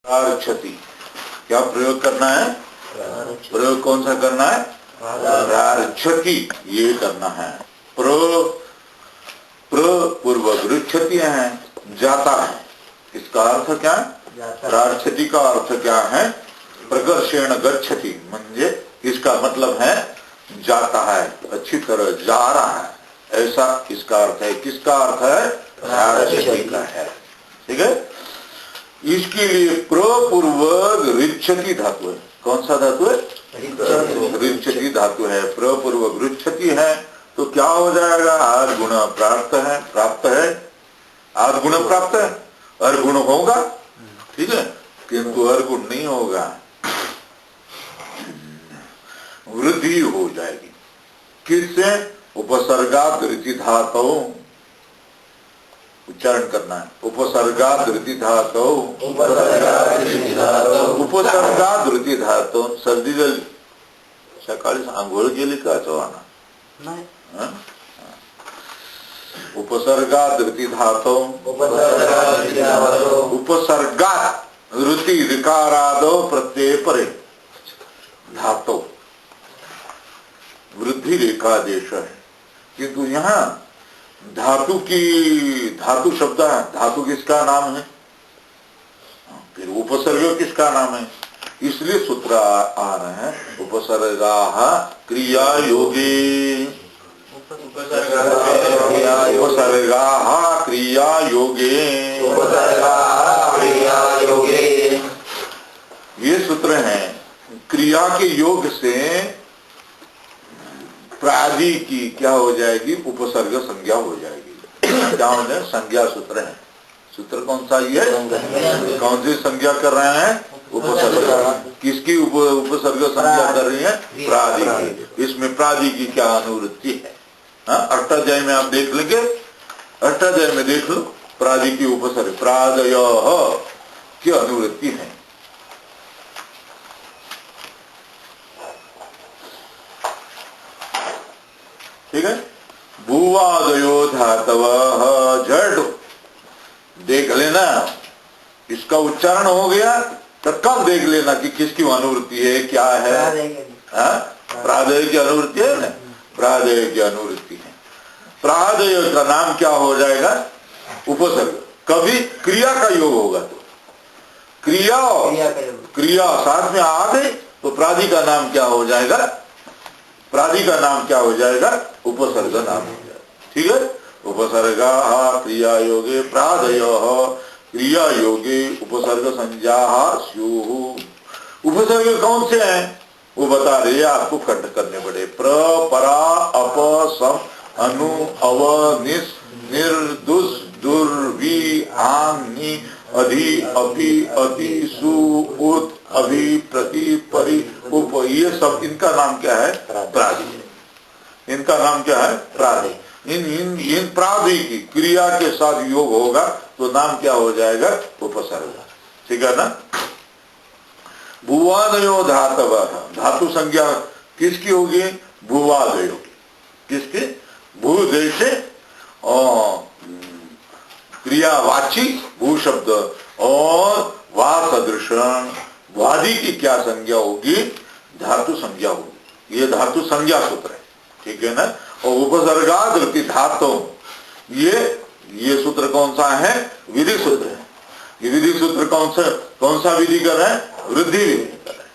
प्रारक्षति, क्या प्रयोग करना है? प्रयोग कौन सा करना है? प्रारक्षति, ये करना है। पूर्व गृच्छति है, जाता है। इसका अर्थ क्या है? प्रारक्षति का अर्थ क्या है? प्रकर्षेण गच्छति, म्हणजे इसका मतलब है जाता है, अच्छी तरह जा रहा है, ऐसा इसका अर्थ है। किसका अर्थ है? प्रारक्षति का है। ठीक है। इसके लिए प्रपूर्वक ऋच्छति धातु है। कौन सा धातु है? ऋच्छति धातु है। प्रपूर्वक ऋच्छति है तो क्या हो जाएगा? आद गुण प्राप्त है, प्राप्त है, आद गुण प्राप्त है, अर्गुण होगा। ठीक है, किंतु अर्गुण नहीं होगा, वृद्धि हो जाएगी। किससे? उपसर्गात ऋति धातु, उच्चारण करना है। उपसर्गात ऋति धातु, उपसर्गात ऋति धातु। सर्दी जल सकाळी आंघोळ केली का चव्हाणा? उपसर्गात ऋति धातु, उपसर्गात ऋति ऋकारादो प्रत्यय परे धातु, वृद्धि रेखादेश है। किंतु यहाँ धातु शब्द है। धातु किसका नाम है? फिर उपसर्ग किसका नाम है? इसलिए सूत्र आ रहे हैं उपसर्गाः क्रिया योगे, उपसर्गाः क्रिया योगे, ये सूत्र हैं। क्रिया के योग से प्रादि की क्या हो जाएगी? उपसर्ग संज्ञा हो जाएगी। क्या हो जाए? संज्ञा सूत्र है। सूत्र कौन सा? ये कौन सी संज्ञा कर रहे हैं? उपसर्ग। किसकी उपसर्ग संज्ञा कर रही है? प्रादि की। इसमें प्रादि की क्या अनुवृत्ति है? अष्टाध्याय में आप देख लेंगे, अष्टाध्याय में देख लो, प्रादि की उपसर्ग प्रादयः की अनुवृत्ति है। ठीक है। भूवादयो धातवः, झट देख लेना, इसका उच्चारण हो गया तो कब देख लेना कि किसकी अनुवृत्ति है, क्या है? प्रादय की अनुवृत्ति है ना, प्रादय की अनुवृत्ति है। प्रादय का नाम क्या हो जाएगा? उपसर्ग। कभी क्रिया का योग होगा तो क्रिया साथ में आ गई तो प्रादि का नाम क्या हो जाएगा? प्रादि का नाम क्या हो जाएगा? उपसर्ग नाम हो जाएगा। ठीक है। उपसर्गाः क्रिया योगे प्रादयः क्रिया योगे उपसर्ग संज्ञाः स्युः। उपसर्ग कौन से हैं वो बता रहे, आपको खंड करने पड़े। प्र, परा, अप, सम, अनु, अव, निस, निर, दुस, दुर, वी, आंग, नि, अधि, अपि, अति, सु, उत, अभि, प्रति, परि, उप, ये सब इनका नाम क्या है? प्रादि। इनका नाम क्या है? प्रादि। इन प्रादि की क्रिया के साथ योग होगा तो नाम क्या हो जाएगा? उपसर्ग। ठीक है ना। भूवादयो धातवः, धातु संज्ञा किसकी होगी? भूवादयो की। किसकी? भू जैसे क्रियावाची भू शब्द और वा सदृश वादि की क्या संज्ञा होगी? धातु संज्ञा होगी। ये धातु संज्ञा सूत्र है। ठीक है ना। और उपसर्गाद ऋति धातु, ये सूत्र कौन सा है? विधि सूत्र है। ये विधि सूत्र कौन सा विधि कर रहे हैं? वृद्धि विधि कर रहे हैं।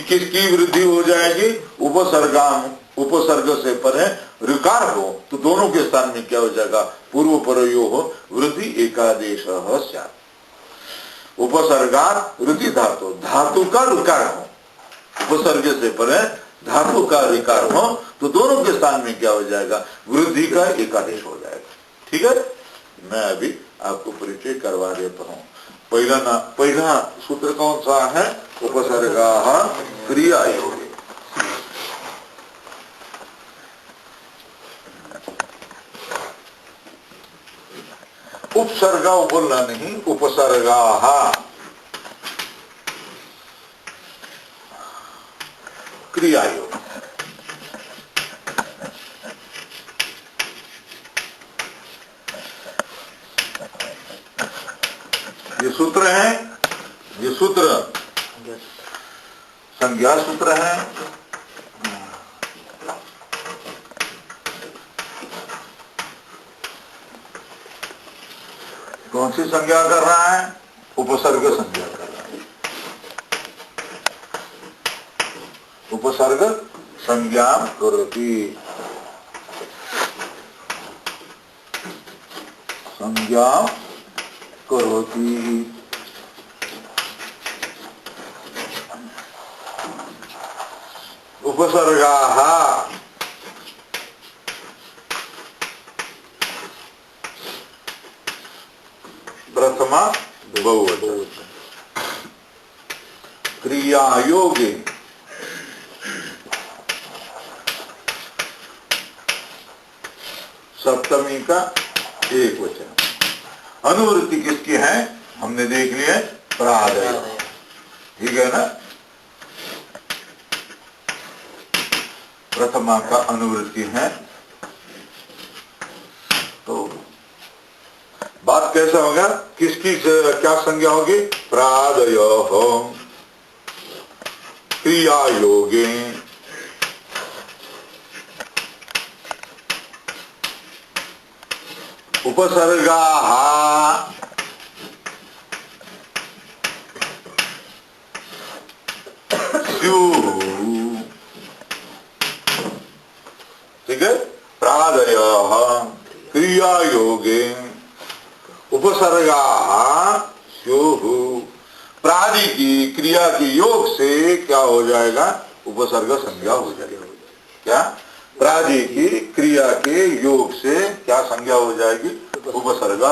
किसकी वृद्धि हो जाएगी? उपसर्ग से परे ऋकार हो तो दोनों के स्थान में क्या हो जाएगा? पूर्व परयो हो वृद्धि एकादेश स्यात्। उपसर्गात ऋति धातु, धातु का ऋकार हो, उपसर्ग से परे धातु का ऋकार हो तो दोनों के स्थान में क्या हो जाएगा? वृद्धि का एकादेश हो जाएगा। ठीक है। मैं अभी आपको परिचय करवा देता हूँ। पहला सूत्र कौन सा है? उपसर्गाः क्रिया योगे। उपसर्गा बोलना नहीं, उपसर्गाः क्रिया योग। ये सूत्र है सूत्र संज्ञा सूत्र है। कौन सी संज्ञा कर रहा है? उपसर्ग संज्ञा कर रहा है। उपसर्ग संज्ञा करोति, संज्ञा करोति। उपसर्गाः प्रथमा बहुवचन, क्रियायोगे सप्तमी का एक वचन। अनुवृत्ति किसकी है? हमने देख लिया, प्रादय। ठीक है ना? प्रथमा का अनुवृत्ति है। तो बात कैसे होगा? किसकी क्या संज्ञा होगी? प्रादयोः क्रियायोगे उपसर्गाः स्युः। ठीक है? प्रादयोः क्रियायोगे उपसर्गाः स्युः। प्रादि की क्रिया के योग से क्या हो जाएगा? उपसर्ग संज्ञा हो जाएगी। क्या? प्रादि की क्रिया के योग से क्या संज्ञा हो जाएगी? उपसर्ग।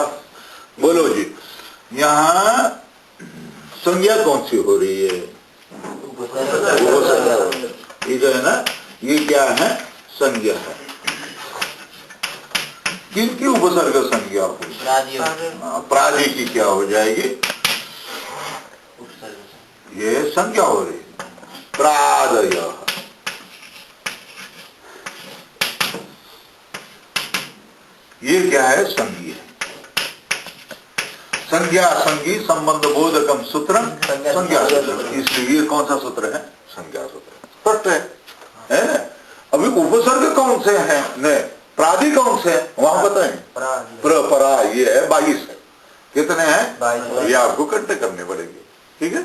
बोलो जी, यहाँ संज्ञा कौन सी हो रही है? उपसर्ग। ठीक है ना? ये क्या है? संज्ञा है। किनकी उपसर्ग संज्ञा होगी? प्रादि की क्या हो जाएगी? ये संज्ञा हो रही है। प्रादयः। ये क्या है? संज्ञा। संज्ञा संगी संबंध बोधकम सूत्रम संज्ञा सूत्र। इसलिए ये कौन सा सूत्र है? संज्ञा सूत्र। स्पष्ट है ना? अभी उपसर्ग कौन से हैं? नहीं, प्रादि कौन से हैं? वहां बताएं। परा ये है 22 है। कितने हैं? 22। ये आपको इकट्ठे करने पड़ेंगे। ठीक है?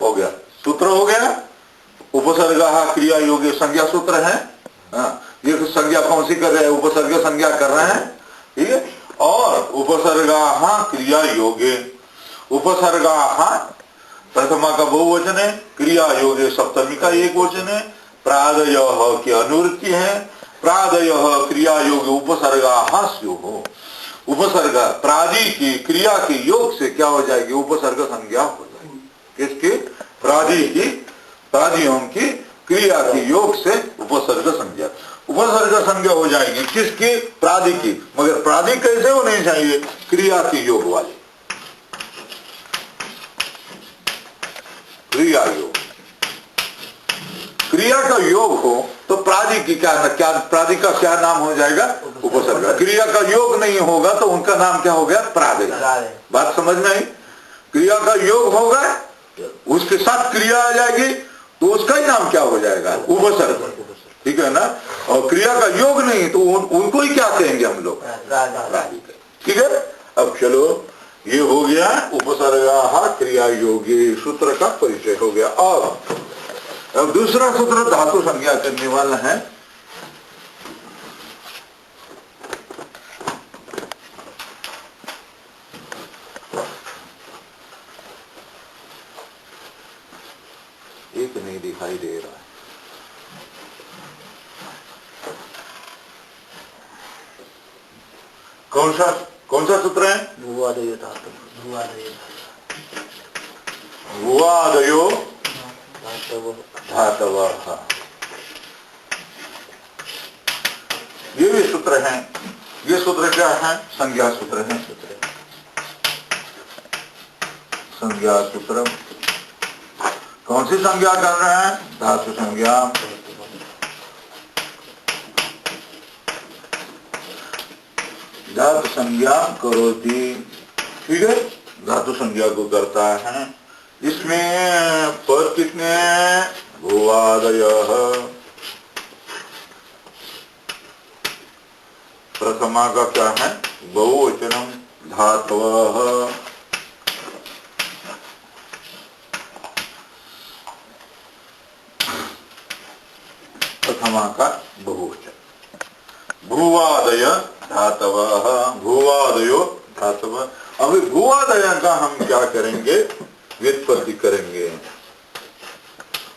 हो गया, सूत्र हो गया। उपसर्गाः क्रिया योगे संज्ञा सूत्र है। ये संज्ञा कौन सी कर रहे हैं? उपसर्ग संज्ञा कर रहे हैं। ठीक है? और उपसर्गाः क्रिया योगे, उपसर्गाः प्रथमा का बहुवचन है, क्रिया योगे सप्तमी का एक वचन है। प्रादयः की अनुवृत्ति है। प्रादयः क्रिया योग उपसर्गाः स्युः। उपसर्ग प्रादि की क्रिया के योग से क्या हो जाएगी? उपसर्ग संज्ञा हो जाएगी। किसकी? प्रादि की, प्रादियों की क्रिया के योग से उपसर्ग संज्ञा, उपसर्ग संज्ञा हो जाएगी। किसकी? प्रादि की। मगर प्रादि कैसे होने चाहिए? क्रिया के योग वाले। क्रिया योग, क्रिया का योग हो तो प्रादि की क्या प्रादि का क्या नाम हो जाएगा? उपसर्ग। क्रिया का योग नहीं होगा तो उनका नाम क्या हो गया? प्रादि। बात समझ में आई? क्रिया का योग होगा, उसके साथ क्रिया आ जाएगी तो उसका ही नाम क्या हो जाएगा? उपसर्ग। ठीक है ना? और क्रिया का योग नहीं तो उनको ही क्या कहेंगे हम लोग? प्रादि। ठीक है? अब चलो, ये हो गया उपसर्गाः क्रिया योगे सूत्र का परिचय हो गया। और अब दूसरा सूत्र धातु संज्ञा करने वाला है। एक नहीं दिखाई दे रहा है। कौन सा सूत्र है? भुवादयो धातु। भुवादयो धातवः। ये भी सूत्र है। ये सूत्र क्या है? संज्ञा सूत्र है। संज्ञा सूत्र। कौन सी संज्ञा कर रहे हैं? धातु संज्ञा। धातु संज्ञा करोति। ठीक है? धातु संज्ञा को करता है। इसमें पद कितने हैं? भुवादयः। प्रथमा का क्या है? बहुवचनम धातवः। प्रथमा का बहुवचन भुवादय धातवः। भुवादयो धातव। अभी भुवादय का हम क्या करेंगे? व्युत्पत्ति करेंगे।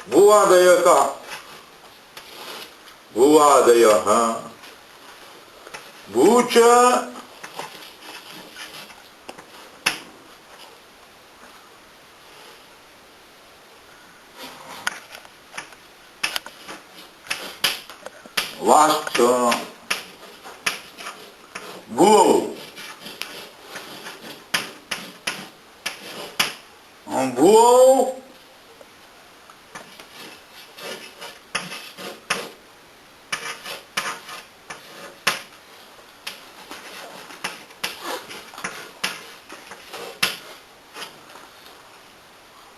भुवादय का भुवादयः भूच वाश्च भुवौ भुवौ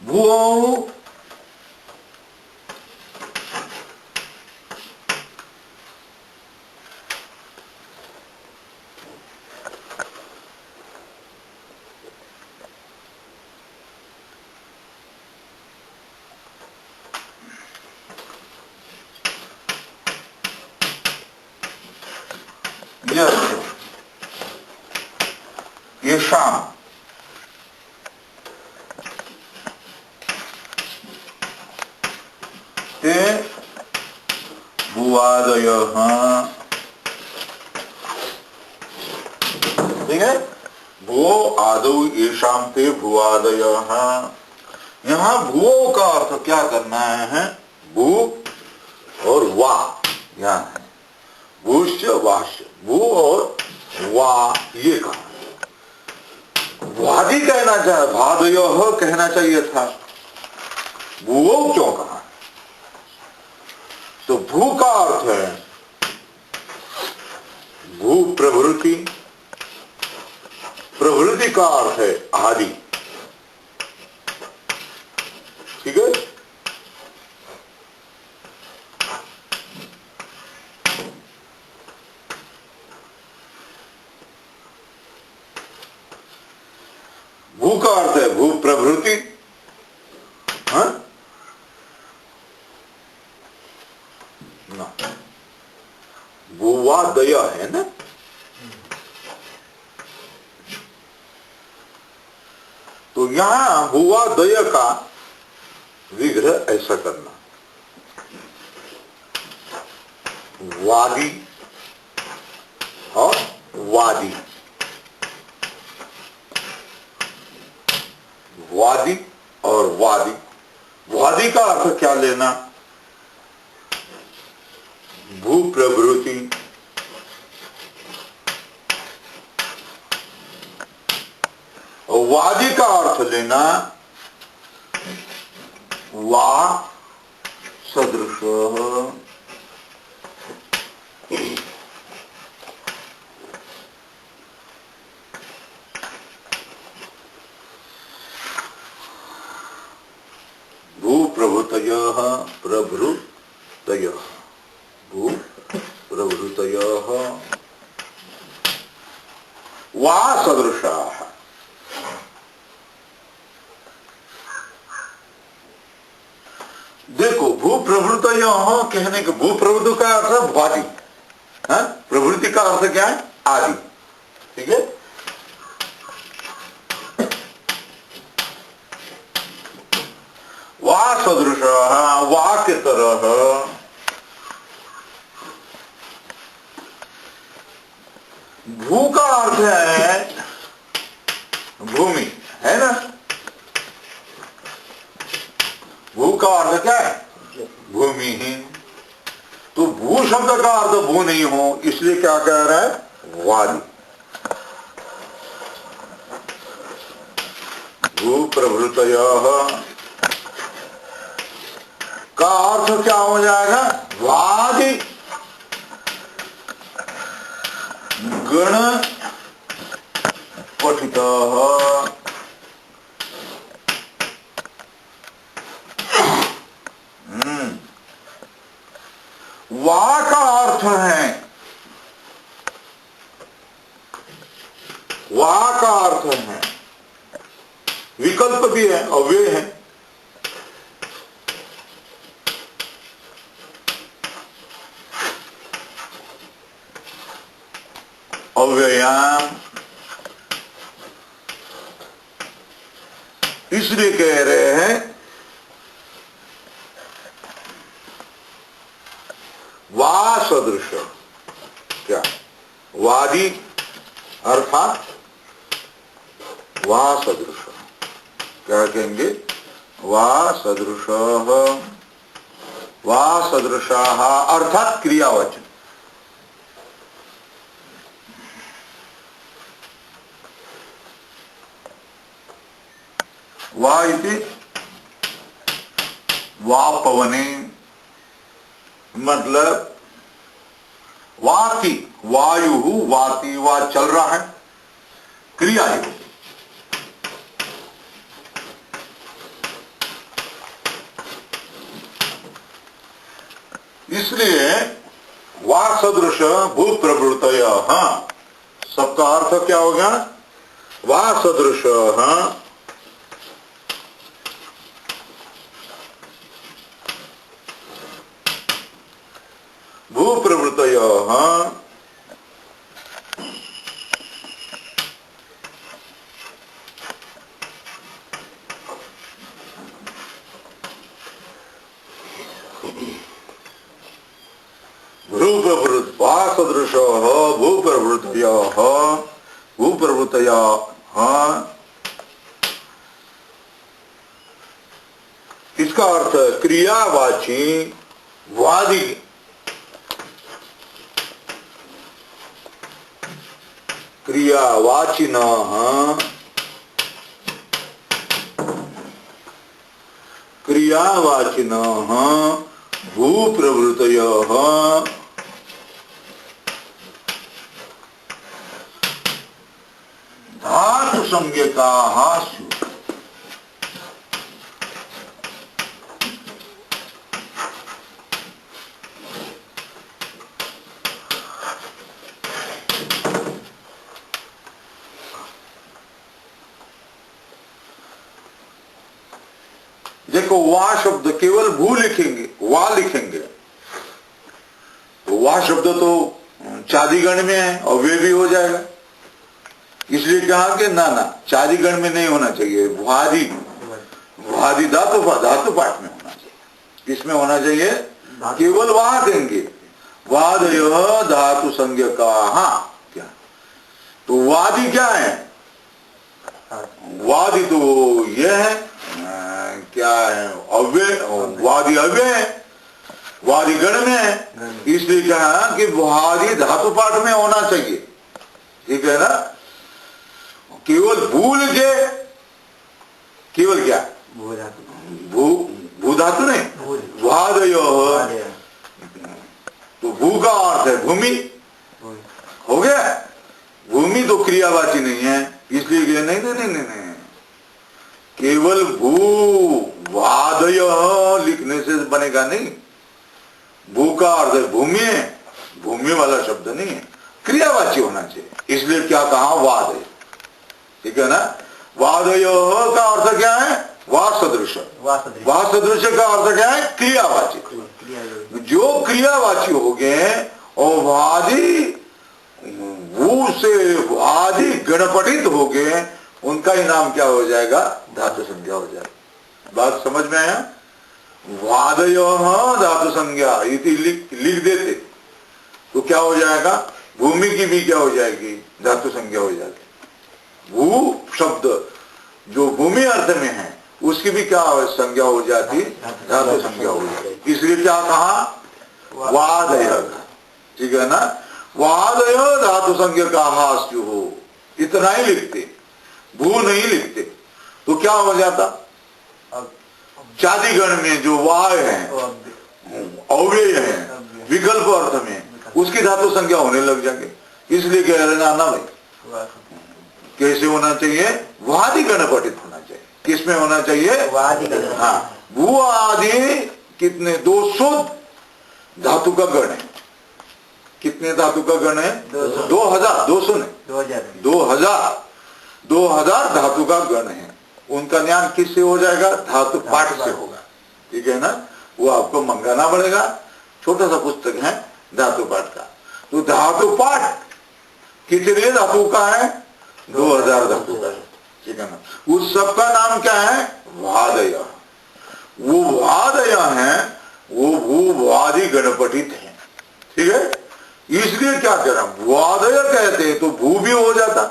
भुवौ येषाम् ते भुवादयः। ठीक है, भुवो आदौ येषाम् ते भुवादयः। यहाँ भुवो का अर्थ क्या करना है? भू और वा यहाँ है। भूष्य वाष्य, भू और वा ये कहा। वादी कहना चाहिए, भादयोः कहना चाहिए था। भुवो क्यों कहा? तो भू का अर्थ है भू प्रवृत्ति। प्रवृत्ति का अर्थ है आदि। ठीक है, भू का अर्थ है भू प्रवृत्ति। हाँ? ना, भुवादय है ना। तो यहां भुवादय का विग्रह ऐसा करना, वादी और वादी। वादी और वादी। वादी का अर्थ क्या लेना? भू प्रवृत्ति। और वादी का अर्थ लेना वा सदृश। भू प्रभृतयः प्रभृतयः भू प्रभृतयः वा सदृशाः। देखो, भू प्रभृतयः कहने के भू प्रभृत का अर्थ वादी, प्रवृत्ति का अर्थ क्या है? आदि। ठीक है, वा सदृश, वा के तरह। भू का अर्थ है भूमि, है ना। भू का अर्थ क्या है? भूमि ही। तो भू शब्द का अर्थ भू नहीं हो, इसलिए क्या कह रहा है? वादी। भू प्रभृतयः का अर्थ क्या हो जाएगा? वादी गण पठितः। वा का अर्थ है, विकल्प भी है, अव्यय है। अव्ययाम, इसलिए कह रहे हैं वा सदृश, क्या वादी अर्थात वा सदृश, क्या कहेंगे, वा सदृश, वा सदृशाः अर्थात क्रियावचन। वा इति वा पवने, मतलब वाति, वायु वाति, वा चल रहा है, क्रिया है। इसलिए वा सदृश भू प्रवृत्तय, हाँ, सबका अर्थ क्या हो गया, वा सदृश, हाँ, भू प्रवृत्तय, हाँ, सदृश भूप्रवृतय, भूप्रवृतय, इसका अर्थ क्रियावाची वादी, क्रियावाचिन, क्रियावाचिन भूप्रवृतय धातु संज्ञकाः स्युः। देखो वा शब्द केवल भू लिखेंगे, वा लिखेंगे तो वा शब्द तो चादिगण में है और वे भी हो जाएगा, इसलिए कहा कि ना ना चादिगण में नहीं होना चाहिए, वादी, वादी धातु धातु पाठ में होना चाहिए। इसमें होना चाहिए केवल वा देंगे, वादय धातु संज्ञकाः, क्या तो वादी क्या है, वादी तो ये है, क्या है, अव्यय, वादी अव्यय है, वादी गण में है, इसलिए कहा कि वादी धातु पाठ में होना चाहिए, ठीक है ना। केवल भूल के, केवल क्या भू धातु नहीं, वादयो, तो भू का अर्थ है भूमि, हो गया, भूमि तो क्रियावाची नहीं है, इसलिए नहीं नहीं नहीं नहीं, केवल भू वादय लिखने से बनेगा नहीं, भू का अर्थ है भूमि है, भूमि वाला शब्द नहीं है, क्रियावाची होना चाहिए, इसलिए क्या कहा वादय, ठीक है ना। वादय का अर्थ क्या है, वा सदृश, वा सदृश का अर्थ क्या है, क्रियावाची, जो क्रियावाची हो गए और वादी भू से वादी गणपटित हो गए, उनका ही नाम क्या हो जाएगा, धातु संज्ञा हो जाएगा। बात समझ में आया, वादय धातु संज्ञा इति लिख देते तो क्या हो जाएगा, भूमि की भी क्या हो जाएगी, धातु संज्ञा हो जाएगी। भू शब्द जो भूमि अर्थ में है उसकी भी क्या संज्ञा हो जाती, धातु संज्ञा हो जाती, इसलिए क्या कहा, वादय, ठीक है ना। वादय धातु संज्ञकाः स्युः, इतना ही लिखते, भू नहीं लिखते, तो क्या हो जाता, चादिगण में जो वाय है, अव्यय है, विकल्प अर्थ में, उसकी धातु संज्ञा होने लग जाएंगे, इसलिए कह रहे ना भाई, कैसे होना चाहिए, वादी गण पठित होना चाहिए, किसमें होना चाहिए, वादी, हाँ, भू आदि कितने 200 धातु का गण है, कितने धातु का गण है? 2000 200 नहीं 2000 धातु का गण है। उनका ज्ञान किससे हो जाएगा? धातु पाठ से होगा, ठीक है ना। वो आपको मंगाना पड़ेगा, छोटा सा पुस्तक है धातु पाठ का। तो धातु पाठ कितने धातु का है? 2000 धातु का है, ठीक है ना। उस सबका नाम क्या है? वादय। वो वादय है, वो भूवादि गणपठित है, ठीक है। इसलिए क्या कह रहा वादय कहते हैं तो भू भी हो जाता,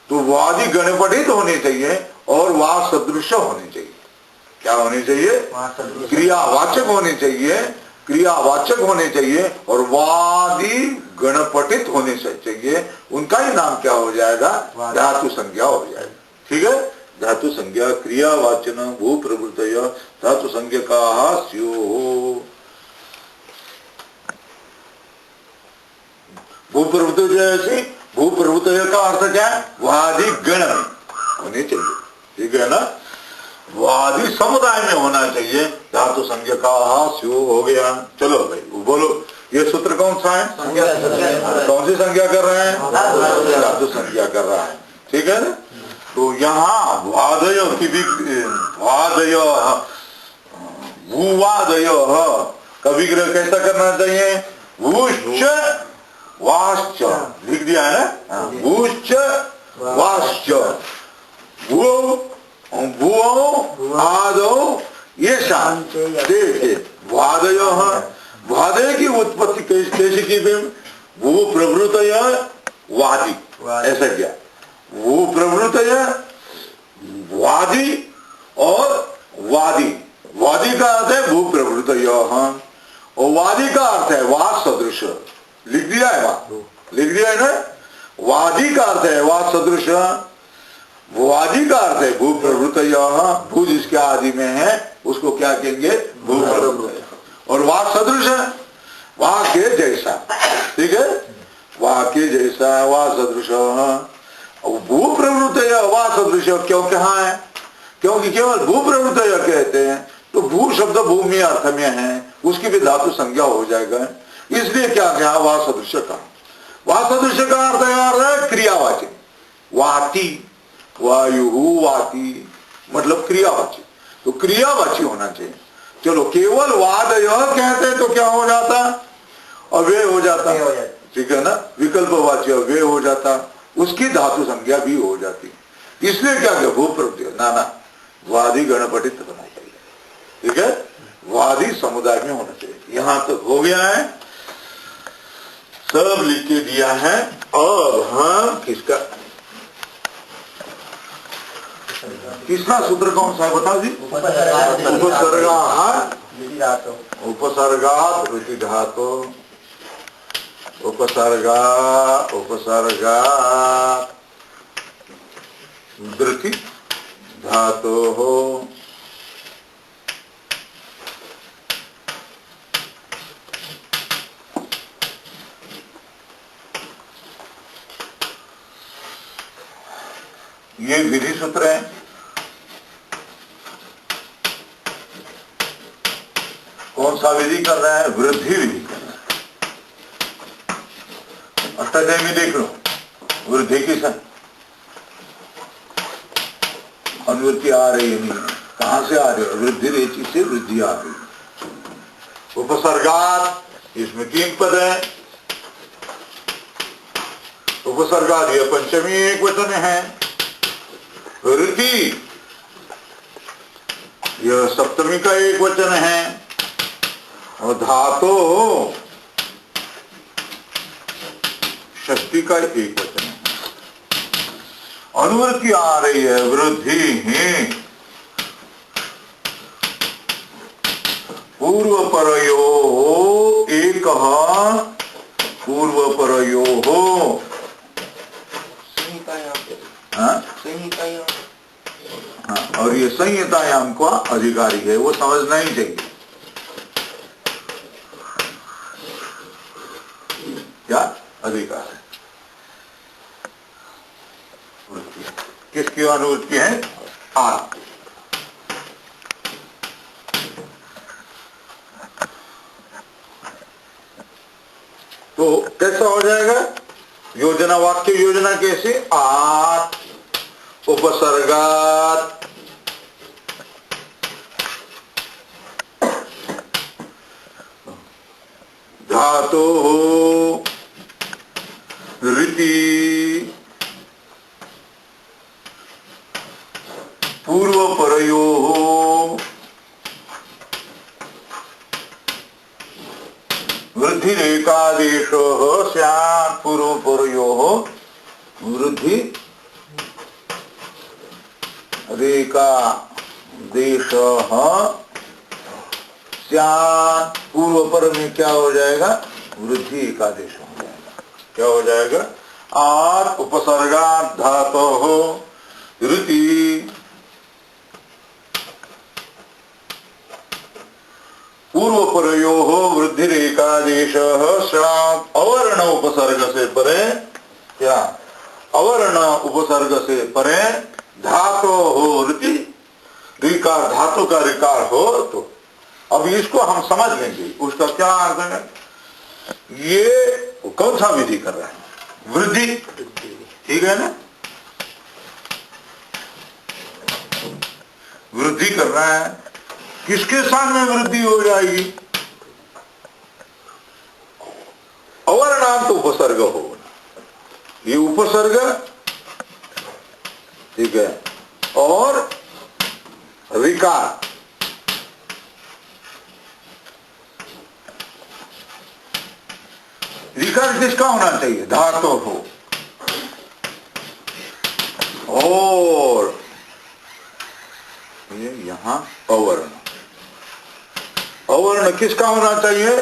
तो वादि गणपठित होने चाहिए और वा सदृश होने चाहिए। क्या होने चाहिए? क्रियावाचक होने चाहिए, क्रियावाचक होने चाहिए और वादि गणपठित होने चाहिए। उनका ही नाम क्या हो जाएगा? धातु संज्ञा हो जाएगा, ठीक है। धातु संज्ञा क्रियावाचन भू प्रवृत्तय धातु संज्ञा का स्युः। भू प्रवृत्त जैसे भू प्रवृत्त का अर्थ क्या है? वादि गण में होने चाहिए, ठीक है ना। वादि समुदाय में होना चाहिए। धातु संज्ञा का स्युः हो गया। चलो भाई बोलो, ये सूत्र कौन सा है? कौन सी संज्ञा कर रहे हैं? धातु संज्ञा कर रहा है, ठीक है ना। तो यहाँ वादय की भी वादय भूवादय का विग्रह कैसा करना चाहिए? भूश्च वाश्च लिख दिया है ना। भूश्च वाश्च भूओ आदो ये शांत। देखिए वादय, वादय की उत्पत्ति कैसे की? भू प्रवृत्तय वादि, ऐसा क्या? वो प्रवृत्तय वादी और वादी। वादी का अर्थ है भू प्रवृत्तय और वादी का अर्थ है वाद सदृश। लिख दिया है वहां, लिख दिया है ना। वादी का अर्थ है वाद सदृश, वादी का अर्थ है भू प्रवृत्तय। भू जिसके आदि में है उसको क्या कहेंगे? भू प्रवृत्तय। और वाद सदृश है वाह के जैसा, ठीक है। वाह के जैसा वाद सदृश। भू प्रवृत्तय वा सदृश क्यों कहाँ है? क्योंकि केवल भू प्रवृत्तय कहते हैं तो भू शब्द भूमि अर्थ में है, उसकी भी धातु संज्ञा हो जाएगा। इसलिए क्या कहा? वा सदृश का। वा सदृश का अर्थ है क्रियावाची। वाति, वायु वाति मतलब क्रियावाची, तो क्रियावाची होना चाहिए। चलो केवल वादय कहते तो क्या हो जाता? अव्यय हो जाता, ठीक है ना। विकल्पवाची अव्यय हो जाता, उसकी धातु संज्ञा भी हो जाती। इसलिए क्या क्या भू प्रवृत्ति ना वादी गणपठित होना चाहिए, ठीक है। वादी समुदाय में होना चाहिए। यहां तक हो गया है, सब लिख के दिया है। अब हम किसका सूत्र कौन सा है बताओ जी? उपसर्गात् वृत्ति धातु। उपसर्गा वृत्ति धातु हो। ये विधि सूत्र है। कौन सा विधि कर रहा है? वृद्धि विधि कर रहा है। अष्टाध्याय में देख लो, वृद्धि की अनुवृत्ति आ रही है, नहीं कहां से आ रही है? वृद्धि रेचि से वृद्धि आ रही है। उपसर्गात, इसमें 3 पद है। उपसर्गात यह पंचमी एक वचन है। वृद्धि यह सप्तमी का एक वचन है। और धातु षष्ठी का एक वचन है। अनुवृत्ति आ रही है वृद्धि ही। पूर्व परयो एक पूर्व परयो हो। हाँ, और ये संहितायाम का अधिकारी है, वो समझना ही चाहिए। क्या अधिकार है? किसकी अनुवृत्ति है? आ। तो कैसा हो जाएगा? योजना, वाक्य योजना कैसे? आत उपसर्गात धातु रीति पूर्व परयो वृद्धि रेकादेश स्यात्। पूर्व परयो वृद्धि रेकादेश स्यात्। पूर्व पर में क्या हो जाएगा? वृद्धि एकादेश हो जाएगा। क्या हो जाएगा? आत उपसर्गात् धातोः ऋति पूर्व परयोः वृद्धि एकादेशः स्यात्। अवर्ण उपसर्ग से परे क्या? अवर्ण उपसर्ग से परे धातोः ऋति ऋकार, धातु का ऋकार हो तो। अब इसको हम समझ लेंगे, उसका क्या अर्थ है। ये कौन सा विधि कर रहा है? वृद्धि, ठीक है ना? वृद्धि कर रहा है। किसके स्थान में वृद्धि हो जाएगी? अवर्णांत उपसर्ग हो, ये उपसर्ग, ठीक है, और ऋकार, ऋकार किसका होना चाहिए? धातु हो। और ये यहां अवर्ण, अवर्ण किसका होना चाहिए?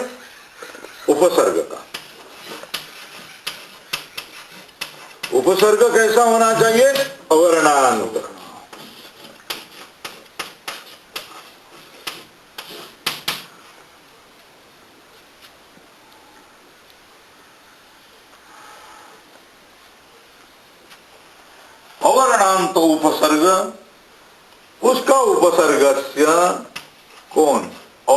उपसर्ग का। उपसर्ग कैसा होना चाहिए? अवर्णांत। अवर्णांत उपसर्ग, उसका उपसर्गस्य कौन? अ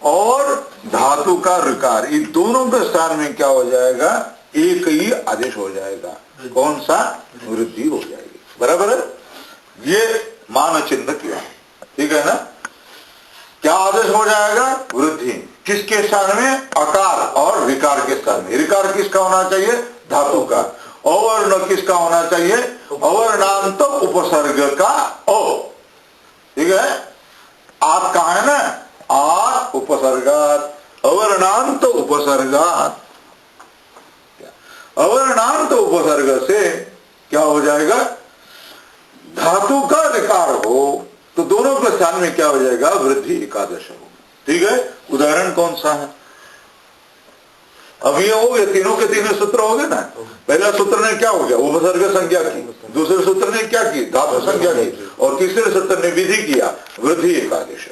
और धातु का ऋकार, ये दोनों के स्थान में क्या हो जाएगा? एक ही आदेश हो जाएगा। कौन सा? वृद्धि हो जाएगी। बराबर है? ये मान चिन्ह किया, ठीक है ना? क्या आदेश हो जाएगा? वृद्धि। किसके स्थान में? अकार और ऋकार के स्थान में। ऋकार किसका होना चाहिए? धातु का। अवर्ण किसका होना चाहिए? अवर्णांत उपसर्ग का ओ, ठीक है? आप कहा है ना? आत उपसर्गात, अवर्णांत उपसर्गात। अवर्णांत उपसर्ग से क्या हो जाएगा? धातु का ऋकार हो तो दोनों के स्थान में क्या हो जाएगा? वृद्धि एकादश हो। ठीक है? उदाहरण कौन सा है? अब ये हो गए, तीनों के तीनों सूत्र हो गए ना। पहला सूत्र ने क्या हो गया? उपसर्ग संज्ञा की। दूसरे सूत्र ने क्या की? धातु संज्ञा की। और तीसरे सूत्र ने विधि किया, वृद्धि एकादेश।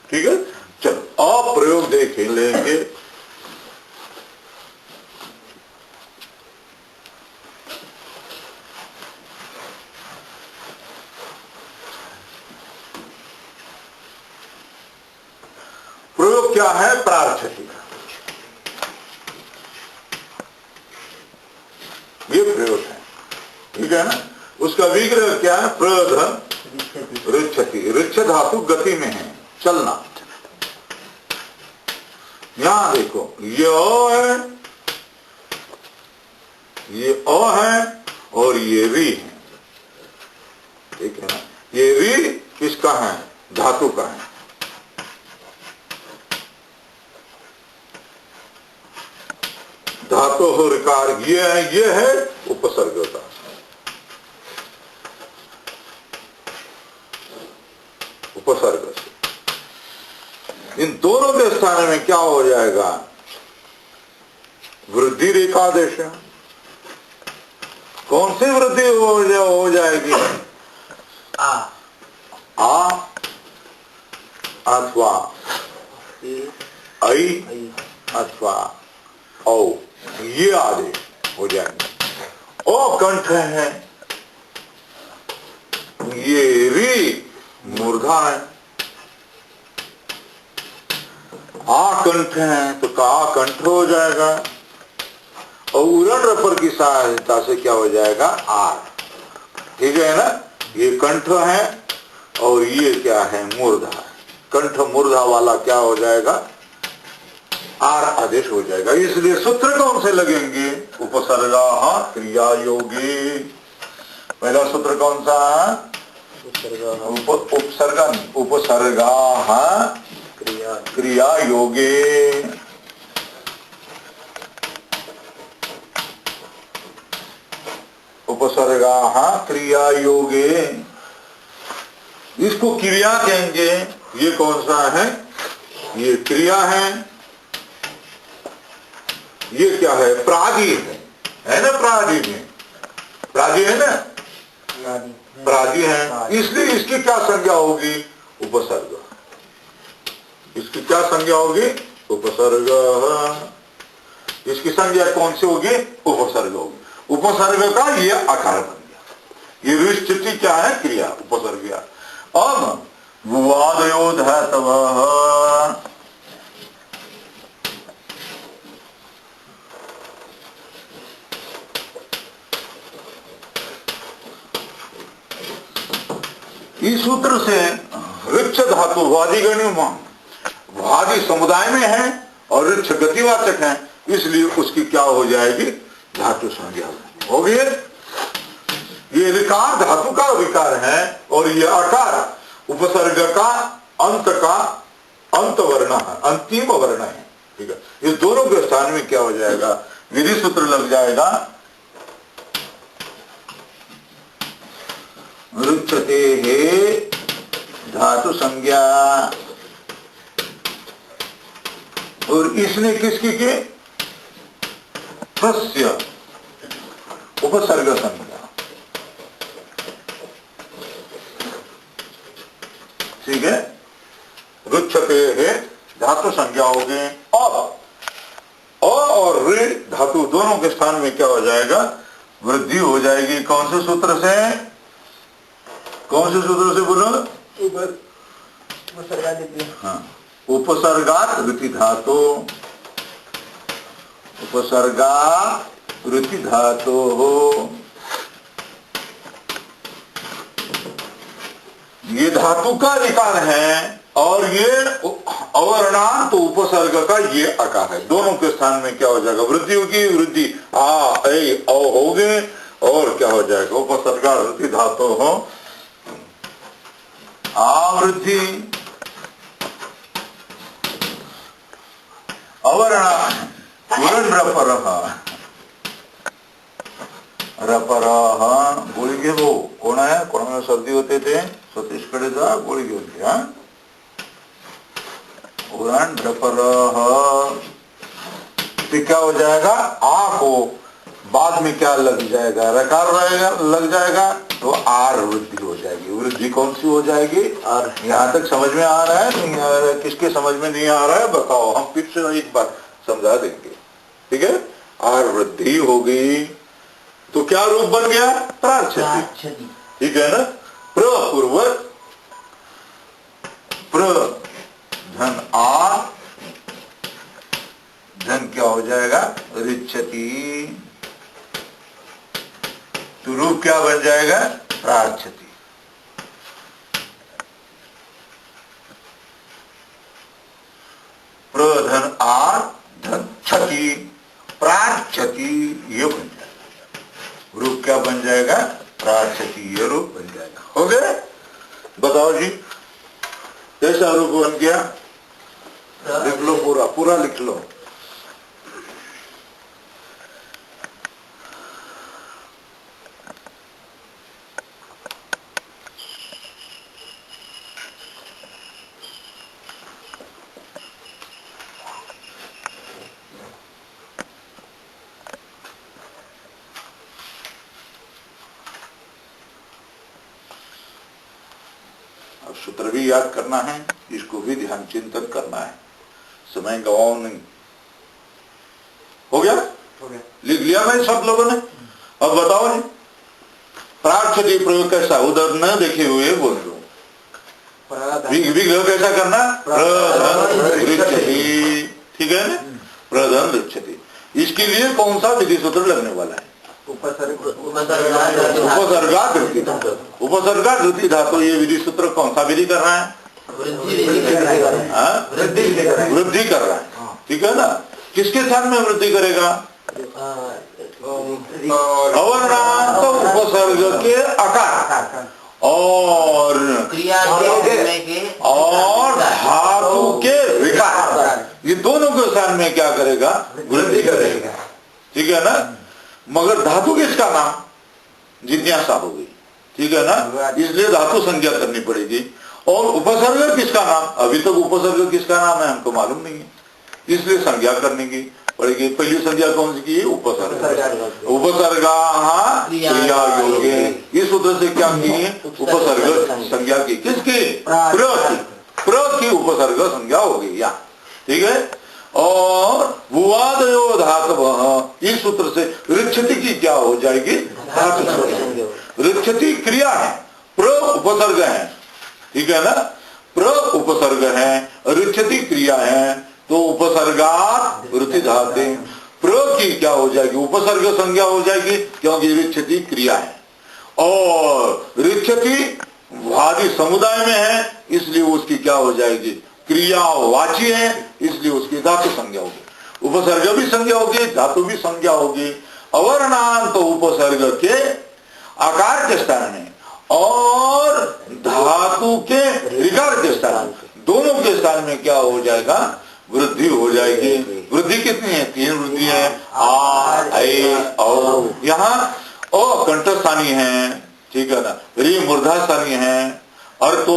ठीक है? चलो अब प्रयोग देख लेंगे। प्रयोग क्या है? प्रार्थना, ये प्रयोग है। ठीक है ना? उसका विग्रह क्या है? प्रध ऋच्छति। ऋच्छ धातु गति में है, चलना। यहां देखो, ये अ है, ये अ है और ये री है। ठीक है ना? ये री किसका है? धातु का है। धातु हो ऋकार, ये है उपसर्ग का। उपसर्ग से इन दोनों के स्थान में क्या हो जाएगा? वृद्धि रेखादेश। कौन सी वृद्धि हो जाएगी? आ अथवा ऐ अथवा औ, ये आदेश हो जाएंगे। ओ कंठ है, ये री मूर्धा है। आ कंठ है तो का कंठ हो जाएगा। और उरण रपर की सहायता से क्या हो जाएगा आर। ठीक है ना, ये कंठ है और ये क्या है मूर्धा है। कंठ मूर्धा वाला क्या हो जाएगा आर आदेश हो जाएगा। इसलिए सूत्र कौन से लगेंगे उपसर्गा क्रिया योगी। पहला सूत्र कौन सा है उपसर्गा क्रिया योगे। उपसर्गा क्रिया योगे, इसको क्रिया कहेंगे। ये कौन सा है, ये क्रिया है, ये क्या है प्रादि है ना, प्रादि में प्रादि है ना, प्रादि है, इसलिए इसकी क्या संज्ञा होगी उपसर्ग। इसकी क्या संज्ञा होगी उपसर्ग। इसकी संज्ञा कौन सी होगी उपसर्ग होगी। उपसर्ग का ये आकार बन गया। ये रिष्टि क्या है क्रिया उपसर्ग। अब वादयो धातव, इस सूत्र से वृक्ष धातु वादिगण्य वादी समुदाय में है और वृक्ष गतिवाचक है, इसलिए उसकी क्या हो जाएगी धातु संज्ञा होगी। ये विकार धातु का विकार है और ये आकार उपसर्ग का अंत वर्ण है, अंतिम वर्ण है। ठीक है, ये दोनों के स्थान में क्या हो जाएगा विधि सूत्र लग जाएगा। रुच्यते है धातु संज्ञा, और इसने किसकी के तस्य उपसर्ग संज्ञा। ठीक है, रुच्यते है धातु संज्ञा हो गए। और ऋ धातु दोनों के स्थान में क्या हो जाएगा वृद्धि हो जाएगी। कौन से सूत्र से, कौन से सूत्र से बोलो हाँ, उपसर्गात वृत्ति धातु, उपसर्गा वृत्ति धातु हो। ये धातु का विकार है और ये अवर्णांत तो उपसर्ग का ये आकार है। दोनों के स्थान में क्या हो जाएगा वृद्धि होगी। वृद्धि आ ए औ हो गए और क्या हो जाएगा उपसर्गा वृत्ति धातु हो आवृद्धि अवर्ण रपर गोळी घे भाऊ। कोण आहे, कोणाला सर्दी होते ते सतीशकडे जा गोळी घेऊन घ्या। उरण रपर क्या हो जाएगा आ को बाद में क्या लग जाएगा रकार रहेगा लग जाएगा तो आर वृद्धि हो जाएगी। वृद्धि कौन सी हो जाएगी आर। यहाँ तक समझ में आ रहा है, नहीं आ रहा है, किसके समझ में नहीं आ रहा है बताओ, हम फिर से एक बार समझा देंगे। ठीक है, आर वृद्धि हो गई तो क्या रूप बन गया प्राच्छति। ठीक है ना, प्रपूर्वक प्र धन आ धन क्या हो जाएगा रिच्छति, तो रूप क्या बन जाएगा प्राच्छति। प्रधन आ धन क्षति प्राच्छति ये बन जाएगा। रूप क्या बन जाएगा प्राच्छति, ये रूप बन जाएगा। हो गया, बताओ जी कैसा रूप बन गया। लिख लो, पूरा पूरा लिख लो। सूत्र भी याद करना है, इसको भी ध्यान चिंतन करना है, समय गवाओ नहीं। हो गया, लिख लिया भाई सब लोगों ने। अब बताओ जी प्रार्थति प्रयोग कैसा, उधर न देखे हुए बोल दो। विग्रह कैसा करना प्रधन रिच्छति। ठीक है ना, प्रधन रिच्छति। इसके लिए कौन सा विधि सूत्र लगने वाला है? उपसर्गा धृति धातु। उपसर्गा धृति धातु ये विधि सूत्र कौन सा विधि कर रहा है? वृद्धि कर रहा है, ठीक है ना। किसके स्थान में वृद्धि करेगा? अवर्णांत उपसर्ग के आकार और धातु के विकार, ये दोनों के स्थान में क्या करेगा? वृद्धि करेगा, ठीक है ना। मगर धातु किसका नाम? जिज्ञासा हो गई, ठीक है ना, इसलिए धातु संज्ञा करनी पड़ेगी। और उपसर्ग किसका नाम? अभी तक उपसर्ग किसका नाम है हमको मालूम नहीं है, इसलिए संज्ञा करने की पड़ेगी। पहली संज्ञा कौन सी की है? उपसर्ग। उपसर्गा क्रिया योगे, इस सूत्र से क्या की? उपसर्ग संज्ञा की। किसकी? प्र की उपसर्ग संज्ञा हो गई या, ठीक है। और भुवादयो धातव, इस सूत्र से ऋक्षति की क्या हो जाएगी? धातु। ऋक्षति क्रिया है, प्र उपसर्ग है, ठीक है ना। प्र उपसर्ग है, ऋक्षति क्रिया है, तो उपसर्गात वृत्ति धाते। प्र की क्या हो जाएगी? उपसर्ग संज्ञा हो जाएगी, क्योंकि ऋक्षति क्रिया है और ऋक्षति वादी समुदाय में है, इसलिए उसकी क्या हो जाएगी? क्रियावाची है, इसलिए उसकी धातु संज्ञा होगी। उपसर्ग भी संज्ञा होगी, धातु भी संज्ञा होगी। अवर्णांत तो उपसर्ग के आकार के स्थान में और धातु के ऋकार के स्थान में, दोनों के स्थान में क्या हो जाएगा? वृद्धि हो जाएगी। वृद्धि कितनी है? 3 वृद्धि है, आ, ए, औ। यहाँ ओ कंठस्थानी है, ठीक है ना, री मूर्धास्थानी है, अर्थो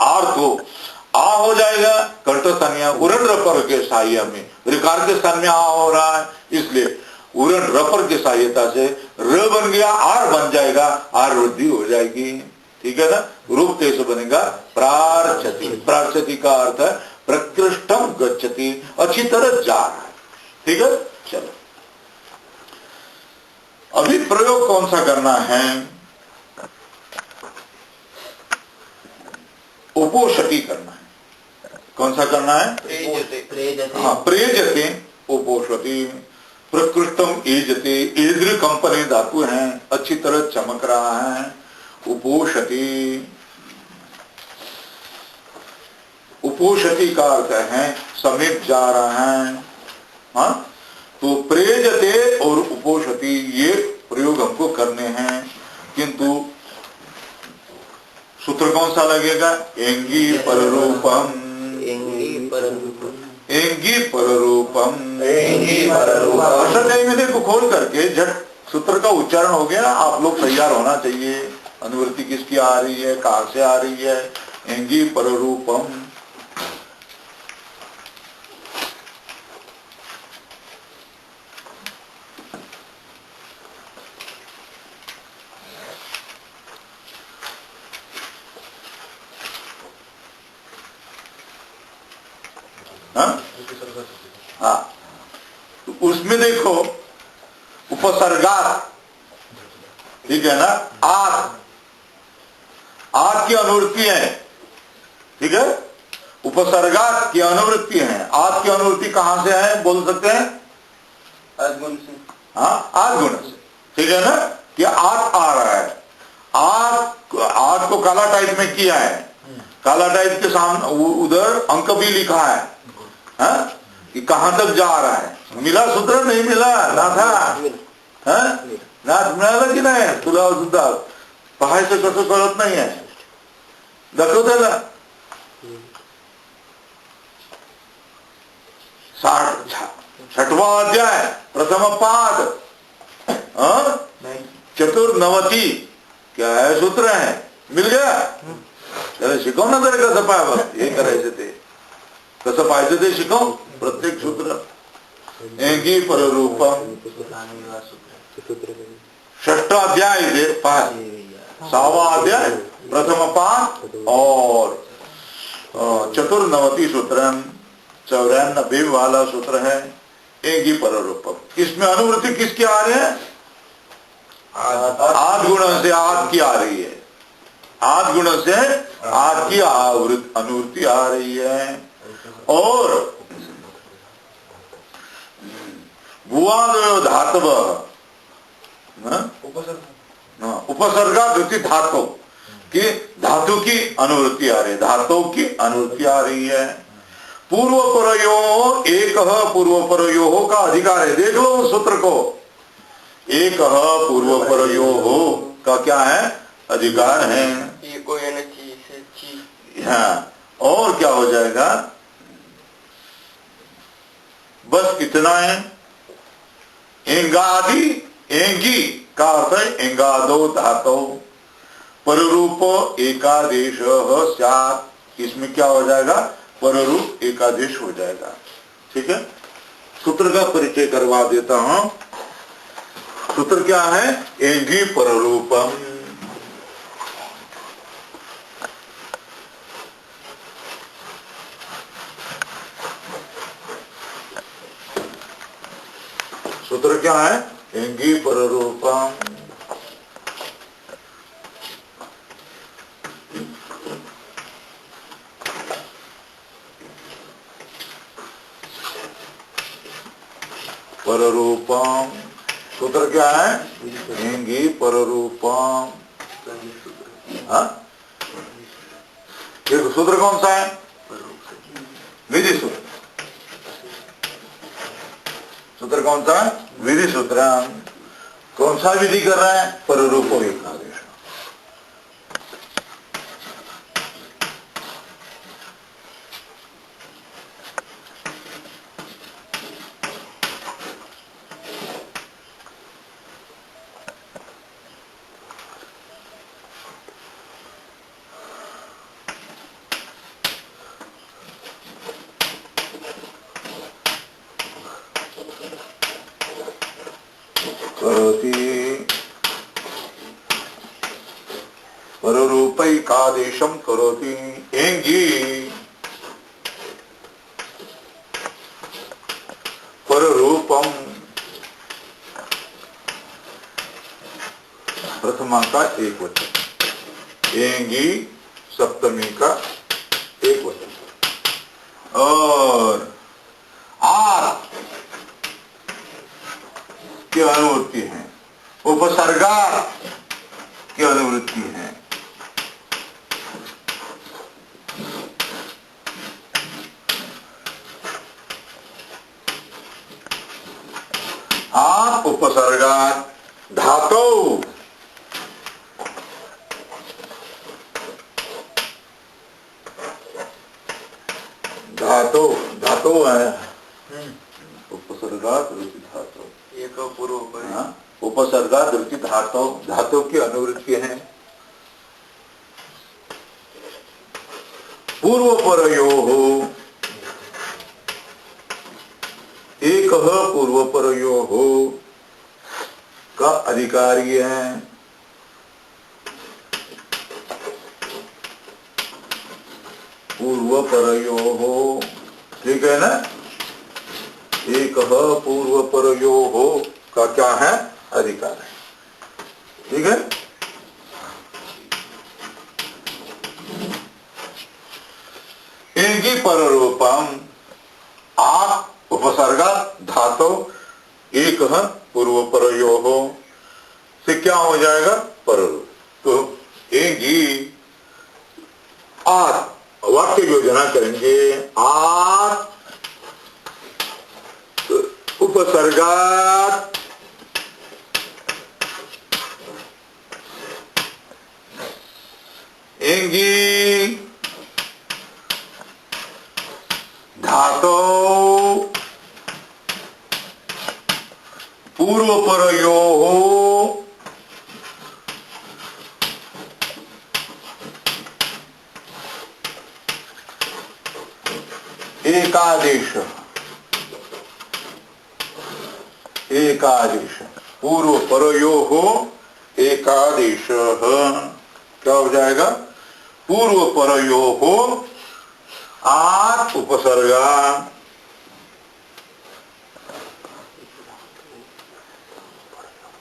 आर्थो आ हो जाएगा कंठस्थानी। उरण रपर के सहायता में ऋकार के स्थान में आ हो रहा है, इसलिए उरण रपर की सहायता से र बन गया, आर बन जाएगा, आर वृद्धि हो जाएगी, ठीक है ना। रूप कैसे बनेगा? प्रार्चति। प्रार्चति का अर्थ है प्रकृष्टम गच्छति, अच्छी तरह जा रहा है, ठीक है। चलो अभी प्रयोग कौन सा करना है? उपोषति करना है। कौन सा करना है? हाँ, प्रेजते उपोषति। प्रकृष्टम एजते, एद्र कंपनी धातु है, अच्छी तरह चमक रहा है। उपोषति, उपोषति का अर्थ है समीप जा रहा है। हाँ, तो प्रेजते और उपोषति ये प्रयोग हमको करने हैं, किंतु सूत्र कौन सा लगेगा? एंगी पररूपम, एंगी पररूपम। में देखो खोल करके झट सूत्र का उच्चारण हो गया। आप लोग तैयार होना चाहिए। अनुवृत्ति किसकी आ रही है, कहां से आ रही है? एंगी पररूपम। हाँ, तो उसमें देखो उपसर्गात, ठीक है ना। आत, आत की अनुवृत्ति है, ठीक है। उपसर्गात की अनुवृत्ति है। आत की अनुवृत्ति कहां से है बोल सकते हैं? आदगुण से। हाँ, आदगुण से, ठीक है ना। कि आत आ रहा है, आत को काला टाइप में किया है। काला टाइप के सामने उधर अंक भी लिखा है, हाँ? कि कहां तक जा रहा है। मिला सूत्र? नहीं मिला ना था, नाथ मिळालं की नाही तुला सुद्धा? पाहायचं कसं कळत नाही आहे, दाखव त्याला। 6वां अध्याय प्रथम पाद, चतुर्नवती क्या है सूत्र है, मिल गया? त्याला शिकव ना जरा कसं पाहावं, हे करायचं ते कसं पाहायचं ते शिकव प्रत्येक सूत्र। एंगी पररूपम 6वां अध्याय दे 6वां अध्याय प्रथम पाद और चतुर्नवती सूत्र 94 वाला सूत्र है एंगी पररूपम। इसमें अनुवृत्ति किसकी आ रही है? आद गुण से आद की आ रही है। आद गुण से आद की अनुवृत्ति आ रही है। और भुवादयो धातव उपसर्गा द्वितीय धातु कि धातु की अनुवृत्ति आ रही है, धातु की अनुवृत्ति आ रही है। पूर्व परयो एक पूर्व परयो का अधिकार है। देख लो सूत्र को, एक पूर्व परयो का क्या है? अधिकार है। हाँ, और क्या हो जाएगा? बस इतना है। एंगादि एंगी का अर्थ है एंगादो धातो पररूप एकादेश स्यात्। इसमें क्या हो जाएगा? पररूप एकादेश हो जाएगा। ठीक है, सूत्र का परिचय करवा देता हूं। सूत्र क्या है? एंगी पररूपम। सूत्र क्या है? एंगी पररूपम। पररूपम सूत्र क्या है? एंगी पररूपम। हाँ, ये सूत्र कौन सा है? विधि सूत्र। सूत्र कौन सा है? विधि सूत्र। कौन सा विधि कर रहा है? पररूप एकादेश। पररूपैकादेशं करोति। एंगी पररूपम प्रथमा का एक वचन, एंगी सप्तमी का एक वचन, और आर की अनुवृत्ति है, उपसर्गा की अनुवृत्ति है। आप उपसर्गा धातु धातु धातु है। उपसर्गा द्वितीय धातु एक पूर्व उपसर्गा द्वितीय धातु धातु की अनुवृत्ति है। पूर्व परयोः एक पूर्व परयोः का अधिकारी है। पूर्व परयोः, ठीक है ना? एक पूर्व परयोः का क्या है? अधिकार है। ठीक है, एंगी पररूपम आप उपसर्गा धातु एक पूर्व परयोः से क्या हो जाएगा? पररूप। तो एंगी आर वाक्य योजना करेंगे। आर उपसर्गात एंगी धातो पूर्व परयोः एकादेश एकादेश पूर्व परयोः एकादेश क्या हो जाएगा? पूर्व परयोः आत् उपसर्गा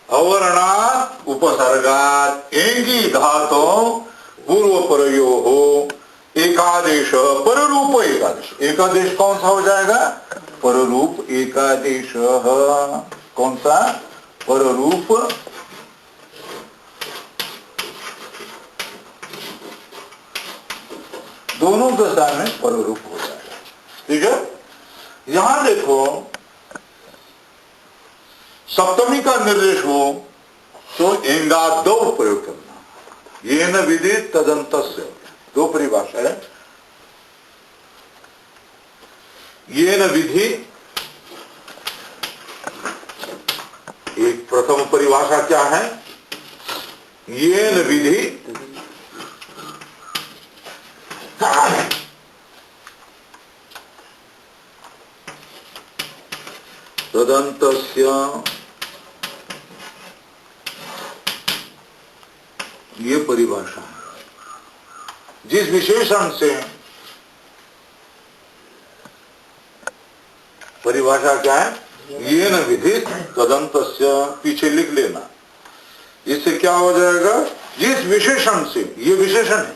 अवर्णात् उपसर्गात् एंगी धातो पूर्व परयोः एकादेश पररूप एकादेश। एकादेश कौन सा हो जाएगा? पररूप एकादेश। कौन सा? पररूप दोनों दशा में पररूप हो जाएगा। ठीक है, यहां देखो सप्तमी का निर्देश हो तो एंगादो प्रयोग करना। ये न विधि तदंतस्य, दो परिभाषा है। ये न विधि, एक प्रथम परिभाषा क्या है? ये न विधि तदंतस्य, ये परिभाषा है। जिस विशेषण से, परिभाषा क्या है? ये न विधि तदंतस्य, पीछे लिख लेना। इससे क्या हो जाएगा? जिस विशेषण से, ये विशेषण है,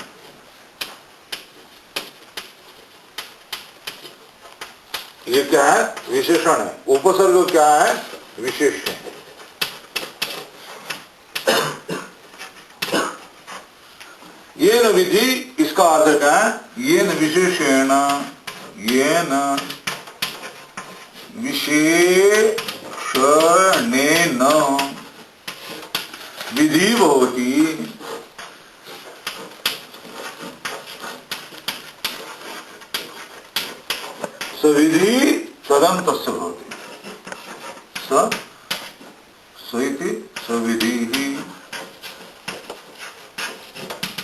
ये क्या है? विशेषण है। उपसर्ग क्या है? विशेषण। ये न विधि, इसका अर्थ क्या है? ये न विशेषण, ये न विशेषणेन विधि भवति। सविधि तदंतस्य भवति। सविधि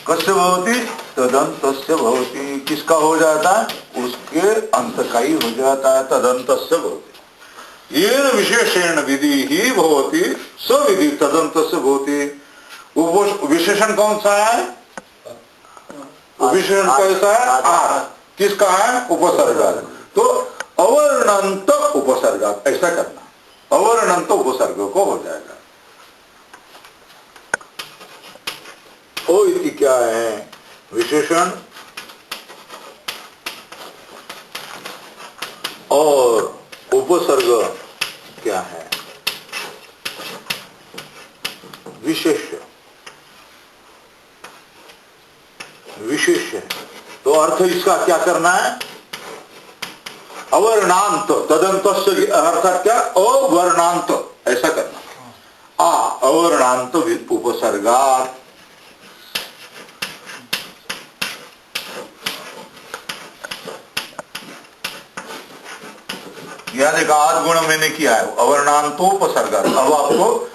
कस्य भवति? तदंतस्य भवति। किसका हो जाता है? उसके अंत का ही हो जाता है, तदंतस्य भवति। येन विशेषेण विधि ही भवति, सविधि तदंतस्य भवति। विशेषण कौन सा है? विशेषण कैसा है? आर। किसका है? उपसर्ग। तो अवर्णंत उपसर्ग, ऐसा करना। अवर्णंत उपसर्ग को हो जाएगा। ओ इति क्या है? विशेषण, और उपसर्ग क्या है? विशेष्य। विशेष्य। तो अर्थ इसका क्या करना है? अवर्णांत तदंतस्य अर्थात क्या? अवर्णांत, ऐसा करना। अवर्णांत उपसर्गात। यानी का आद गुण मैंने किया है, अवर्णांतोपसर्गात। अब आपको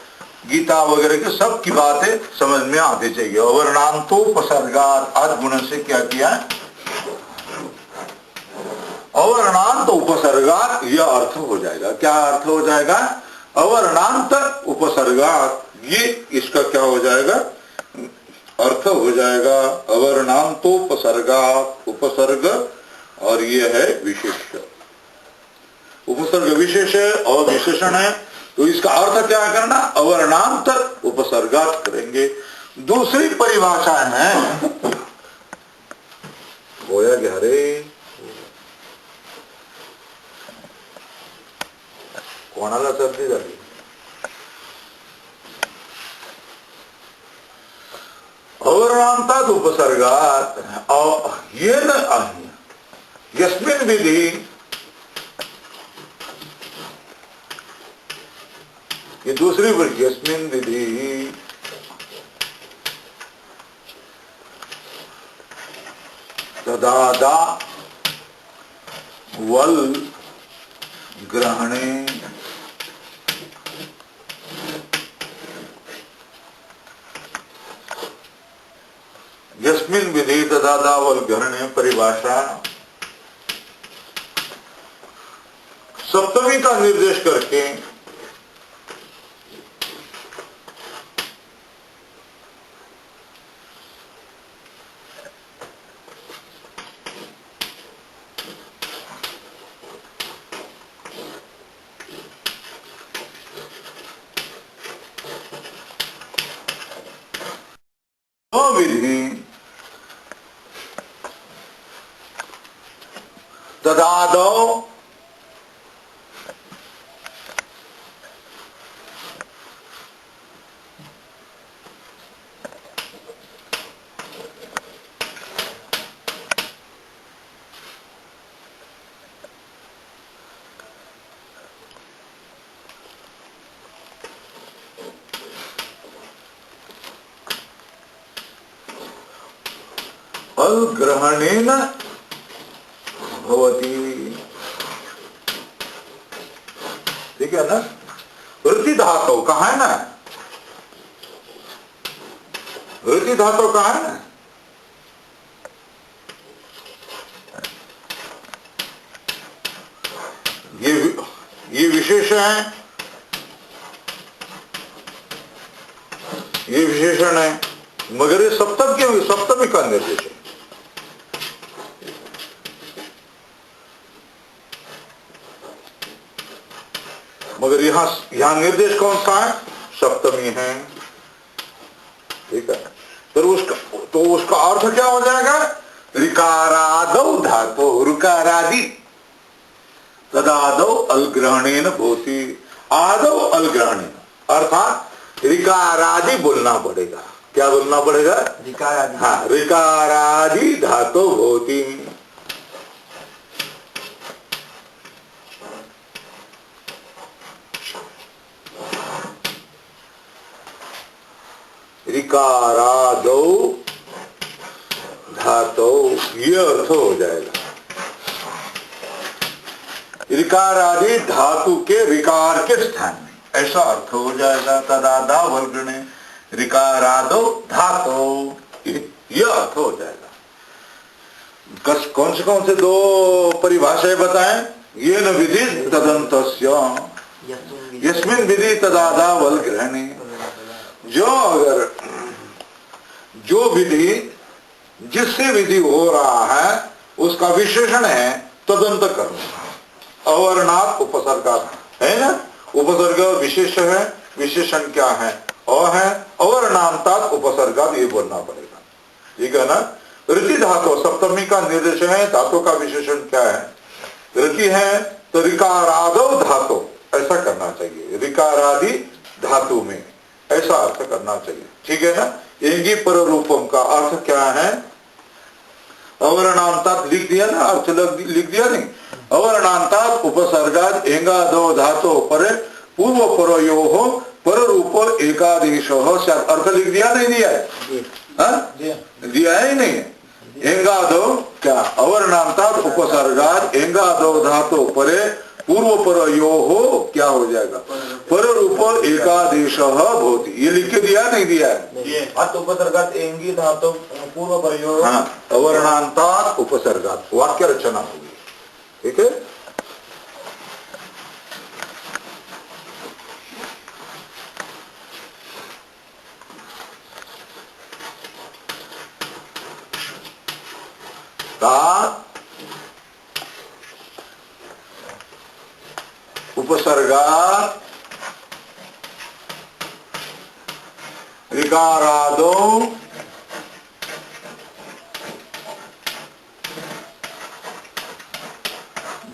गीता वगैरह के सब की बातें समझ में आती चाहिए। अवर्णांतोपसर्गात, आद गुण से क्या किया है? अवर्णांत उपसर्गात, यह अर्थ हो जाएगा। क्या अर्थ हो जाएगा? अवर्णांत उपसर्गात, ये इसका क्या हो जाएगा? अर्थ हो जाएगा अवर्णांतोपसर्गात, उपसर्ग, और ये है विशेष। उपसर्ग विशेष है और विशेषण है, तो इसका अर्थ क्या करना? अवर्णांत उपसर्गात करेंगे। दूसरी परिभाषा है, होया गया रे, कोणाला सर्दी झाली? अवर्णांतात उपसर्गात येन यस्मिन् विधि, ये दूसरी वर्ग, यस्मिन् विधि तदादा वल ग्रहणे यस्मिन् विधि तदादा वल ग्रहणे परिभाषा सप्तमी का निर्देश करके विधि तदादौ अलग्रहणेन भवति। ठीक है ना? वृत्ति धातु कहाँ है ना? वृत्ति धातु कहाँ है ना? ये विशेष है, ये विशेषण है, मगर ये सप्तम क्यों? सप्तमी का निर्देश है। मगर यहां निर्देश कौन सा है? सप्तमी है। ठीक है, तो उसका अर्थ क्या हो जाएगा? ऋकारादौ धातु ऋकारादि तदादौ अलग्रहणेन भवति। आदौ अलग्रहणेन अर्थात ऋकारादि बोलना पड़ेगा। क्या बोलना पड़ेगा? ऋकारादि। हाँ, ऋकारादि धातु भवति। ऋकारादौ धातु, ये अर्थ हो जाएगा। ऋकार आदि धातु के ऋकार के स्थान में, ऐसा अर्थ हो जाएगा। तदादा वर्गणे ऋकारादो धातु, ये अर्थ हो जाएगा। कौन से दो परिभाषाएं बताएं? ये न विधि तदंतस्य यस्मिन विधि तदादा वर्गणे। जो विधि जिससे विधि हो रहा है उसका विशेषण है तदंत कर्म। अवर्णात् उपसर्गात् है ना? उपसर्ग विशेष है, विशेषण क्या है? है अवर्णांतात् उपसर्गात्, ये बोलना पड़ेगा। ठीक है ना? ऋति धातु सप्तमी का निर्देश है। धातु का विशेषण क्या है? ऋति है तो ऋकारादौ धातु, ऐसा करना चाहिए। ऋकारादि धातु में ऐसा अर्थ करना चाहिए। ठीक है ना? एंगी पर रूपम का अर्थ क्या है? अवर्णांतात् लिख दिया ना, अर्थ लिख दिया नहीं? अवर्णांतात् उपसर्गात् एंगादो धातु परे पूर्व परोयोः पर रूप एकादेशः, अर्थ लिख दिया नहीं दिया है? दिया है नहीं? एंगादो क्या? अवर्णांतात् उपसर्गात् एंगादो धातु परे पूर्व परोयोः क्या हो जाएगा? पर रूप एकादेशः भवति। ये लिख के दिया नहीं दिया है? उपसर्गात् एंगी धातु पूर्व परोयोः। हाँ, अवर्णांतात् उपसर्गात् वाक्य रचना होगी। ठीक है? उपसर्गात् ऋकारादौ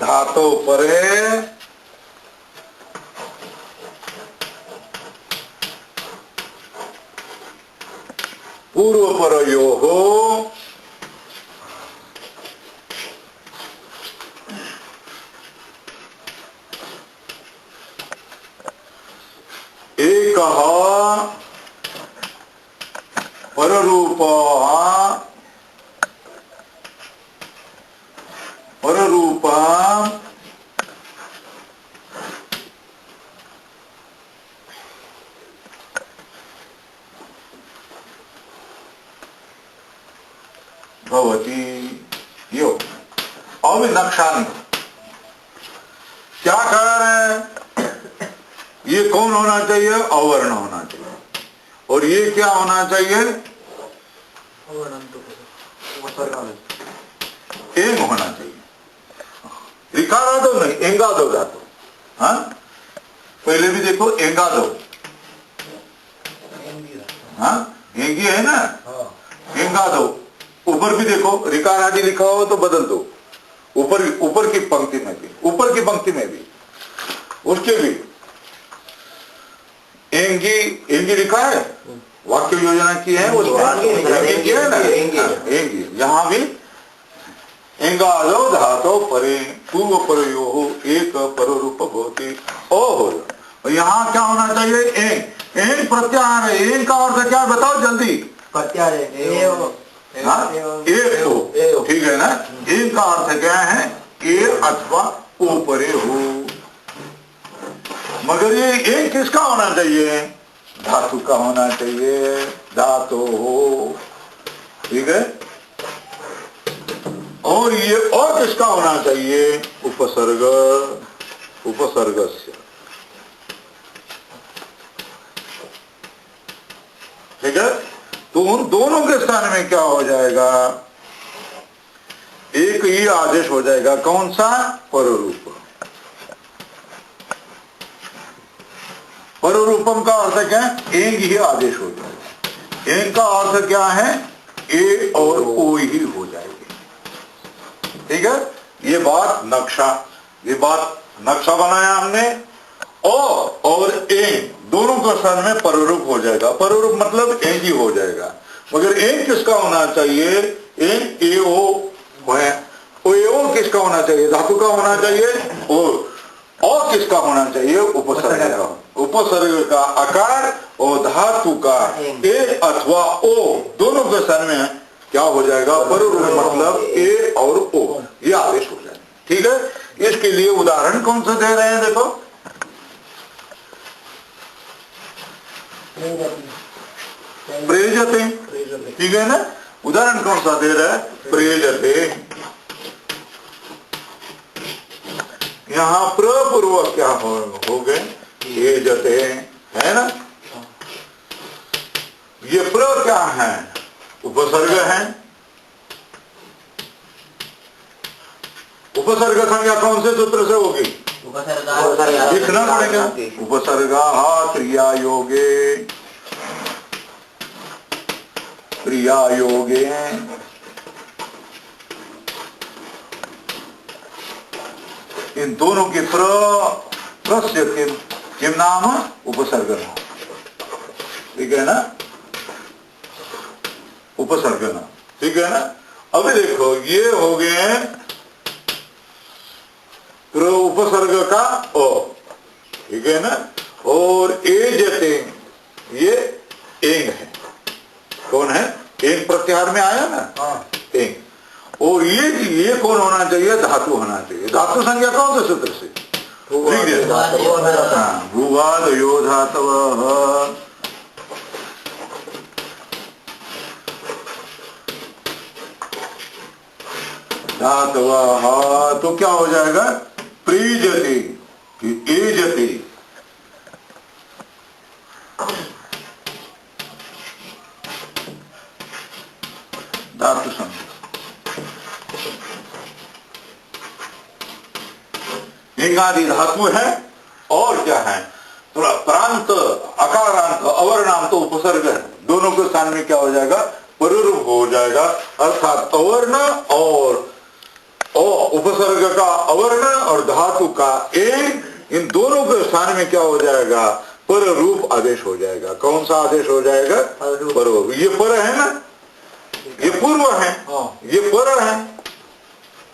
धातु परे पूर्व परयोः एकः पररूपः भवति। यो अविनक्षान्त क्या कह रहे हैं? ये कौन होना चाहिए? अवर्ण होना चाहिए। और ये क्या होना चाहिए? एंग होना चाहिए। ऋकारादो नहीं, एंगादो धातु। हाँ, पहले भी देखो एंगादो। हाँ, एंगी है ना? एंगादो। ऊपर भी देखो ऋकार आदि लिखा हो तो बदल दो। ऊपर की पंक्ति में भी, ऊपर की पंक्ति में भी, उसके भी एंगी लिखा है। वाक्य योजना की है, एंगी की है ना? एंगी। यहां भी एंगादो धातु परे पूर्व परयोः एक पररूप भवति। और यहां क्या होना चाहिए? एंग। एंग प्रत्याहार है। एंग का अर्थ क्या बताओ जल्दी? प्रत्याहार। हाँ, एक हो, ठीक है ना। एक का अर्थ क्या है? ए अथवा ओ परे हो। मगर ये एक किसका होना चाहिए? धातु का होना चाहिए, धातु हो, ठीक है। और ये और किसका होना चाहिए? उपसर्ग, उपसर्गस्य, ठीक है। तो उन दोनों के स्थान में क्या हो जाएगा? एक ही आदेश हो जाएगा। कौन सा? पररूप। पररूपम का अर्थ क्या है? एक ही आदेश हो जाएगा। एक का अर्थ क्या है? ए और ओ ही हो जाएगी, ठीक है। ये बात नक्शा, ये बात नक्शा बनाया हमने। ओ और ए दोनों के स्थान में पररूप हो जाएगा। पररूप मतलब एक ही हो जाएगा। मगर एक किसका होना चाहिए? एक ए ओ है। ओ किसका होना चाहिए? धातु का होना चाहिए। और किसका होना चाहिए? उपसर्ग का। उपसर्ग का आकार और धातु का ए अथवा ओ दोनों के स्थान में क्या हो जाएगा? पररूप मतलब ए और ओ, ये आदेश हो जाएगा, ठीक है। इसके लिए उदाहरण कौन सा दे रहे हैं? देखो, प्रेजते, ठीक है ना। उदाहरण कौन सा दे रहा है? प्रेजते। यहाँ प्रपूर्वक क्या हो गए? प्रेजते, है ना। ये प्र क्या है? उपसर्ग है। उपसर्ग संज्ञा कौन से सूत्र से होगी? लिखना पड़ेगा। उपसर्गा क्रिया योगे, क्रिया योगे इन दोनों के प्रस्य किम नाम? उपसर्ग नाम, ठीक है ना। उपसर्ग नाम, ठीक है ना। अभी देखो, ये हो गए उपसर्ग का ओ, ठीक है ना। और ए जते ये एंग है। कौन है? एंग प्रत्याहार में आया ना, एंग। और ये कौन होना चाहिए? धातु होना चाहिए। धातु संज्ञा कौन से सूत्र से? भूवादयो धातवः। धातवः तो क्या हो जाएगा? प्रीजते, एजते, धातु संज्ञा। एक आदि धातु है और क्या है? थोड़ा प्रांत, अकारांत, अवर्णांत, उपसर्ग है। दोनों के स्थान में क्या हो जाएगा? पररूप हो जाएगा। अर्थात अवर्ण और उपसर्ग का अवर्ण और धातु का एक, इन दोनों के स्थान में क्या हो जाएगा? पररूप आदेश हो जाएगा। कौन सा आदेश हो जाएगा? पररूप। ये पर है ना, ये पूर्व है, ये पर है,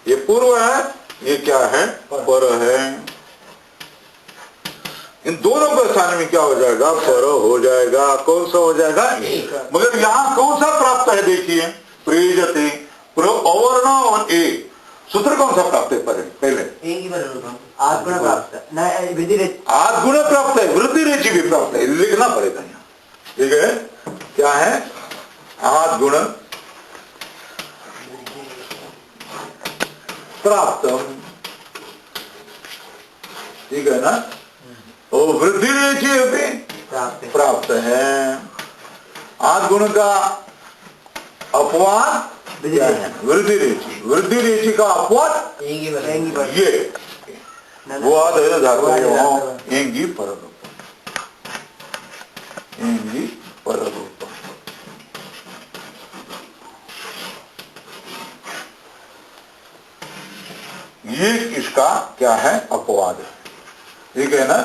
ये पूर्व है, ये क्या है? पर है। इन दोनों के स्थान में क्या हो जाएगा? पर हो जाएगा। कौन सा हो जाएगा? मगर यहां कौन सा प्राप्त है? देखिए, प्रेजते, अवर्ण और ए, सूत्र कौन सा प्राप्त है? पहले आत्मगुण प्राप्त है, आत्मगुण प्राप्त है, वृद्धि रेचि भी प्राप्त है, लिखना पड़ेगा यहाँ, ठीक है। क्या है? आत्मगुण प्राप्त, ठीक है ना। और वृद्धि रेचि भी प्राप्त है। आत्मगुण का अपवाद क्या है? वृद्धि रेचि। वृद्धि रेचि का अपवाद ये वाद है धातु एंगी पररूप, एंगी पररूप। ये इसका क्या है? अपवाद है, ठीक है ना।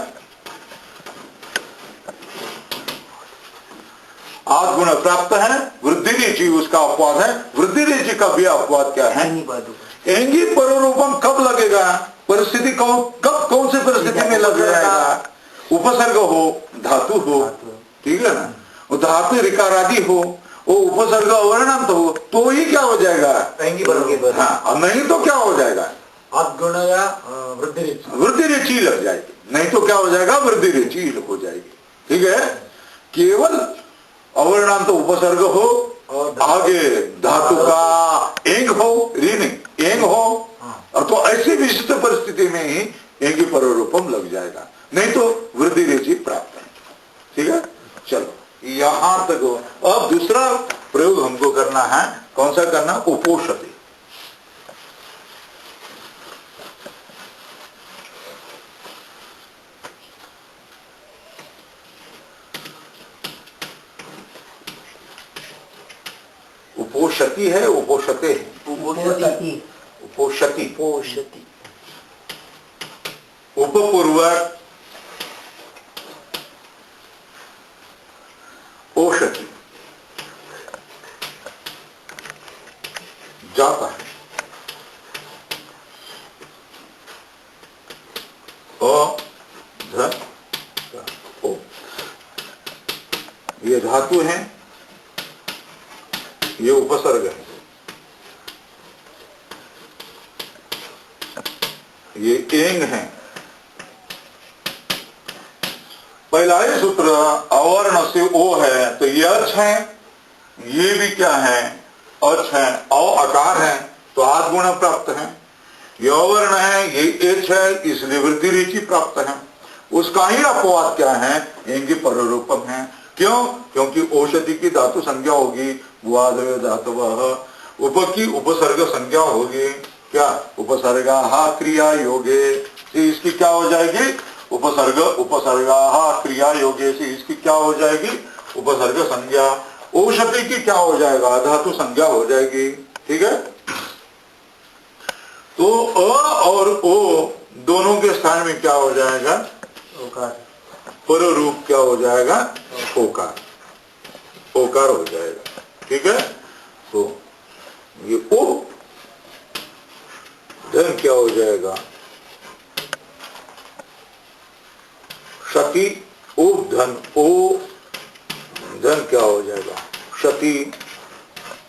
आत्मगुण प्राप्त है, वृद्धि रेचि उसका अपवाद है। वृद्धि रेचि का भी अपवाद क्या है? एंगी पररूपम कब लगेगा? परिस्थिति कब कौन से परिस्थिति में लग जाएगा? उपसर्ग हो, धातु हो, ठीक है ना। धातु ऋकार आदि हो वो उपसर्ग अवर्णांत हो तो ही क्या हो जाएगा? हाँ, और नहीं तो क्या हो जाएगा? गुण या वृद्धि रेची लग जाएगी, नहीं तो क्या हो जाएगा? वृद्धि रेची हो जाएगी। ठीक है, केवल अवर्णांत उपसर्ग हो और आगे धातु का एंग हो, री नहीं एंग हो, और तो ऐसी विशिष्ट परिस्थिति में ही एंगी पररूपम लग जाएगा, नहीं तो वृद्धि रेची प्राप्त है। ठीक है, चलो यहां तक हो। अब दूसरा प्रयोग हमको करना है, कौन सा करना? उपोषति। उपोषति है, उपोषते है? उपोषति। उपोषति। पोषति। उपपूर्वक ओषति जाता है। ओ ध ओ, ये धातु है, ये उपसर्ग है, ये एंग है। पहला ही सूत्र अवर्ण से ओ है तो ये अच है, ये भी क्या है? अच है। औ अकार है तो आद गुण प्राप्त है। ये अवर्ण है, ये एच है, इसलिए वृद्धि रेची प्राप्त है। उसका ही अपवाद क्या है? एंगी पररूपम है। क्यों? क्योंकि औषधि की धातु संज्ञा होगी भुआदयो धातुवः, उप की उपसर्ग संज्ञा होगी क्या? उपसर्गा क्रिया योगे से इसकी क्या हो जाएगी? उपसर्ग उपसर्गा क्रिया योगे से इसकी क्या हो जाएगी? उपसर्ग संज्ञा। औषधि की क्या हो जाएगा? धातु संज्ञा हो जाएगी। ठीक है, तो अ और ओ दोनों के स्थान में क्या हो जाएगा? ओकार। पररूप क्या हो जाएगा? ओकार। ओकार हो जाएगा। ठीक है, तो ये ओ धन क्या हो जाएगा? क्षति उप धन, ओ धन क्या हो जाएगा? क्षति।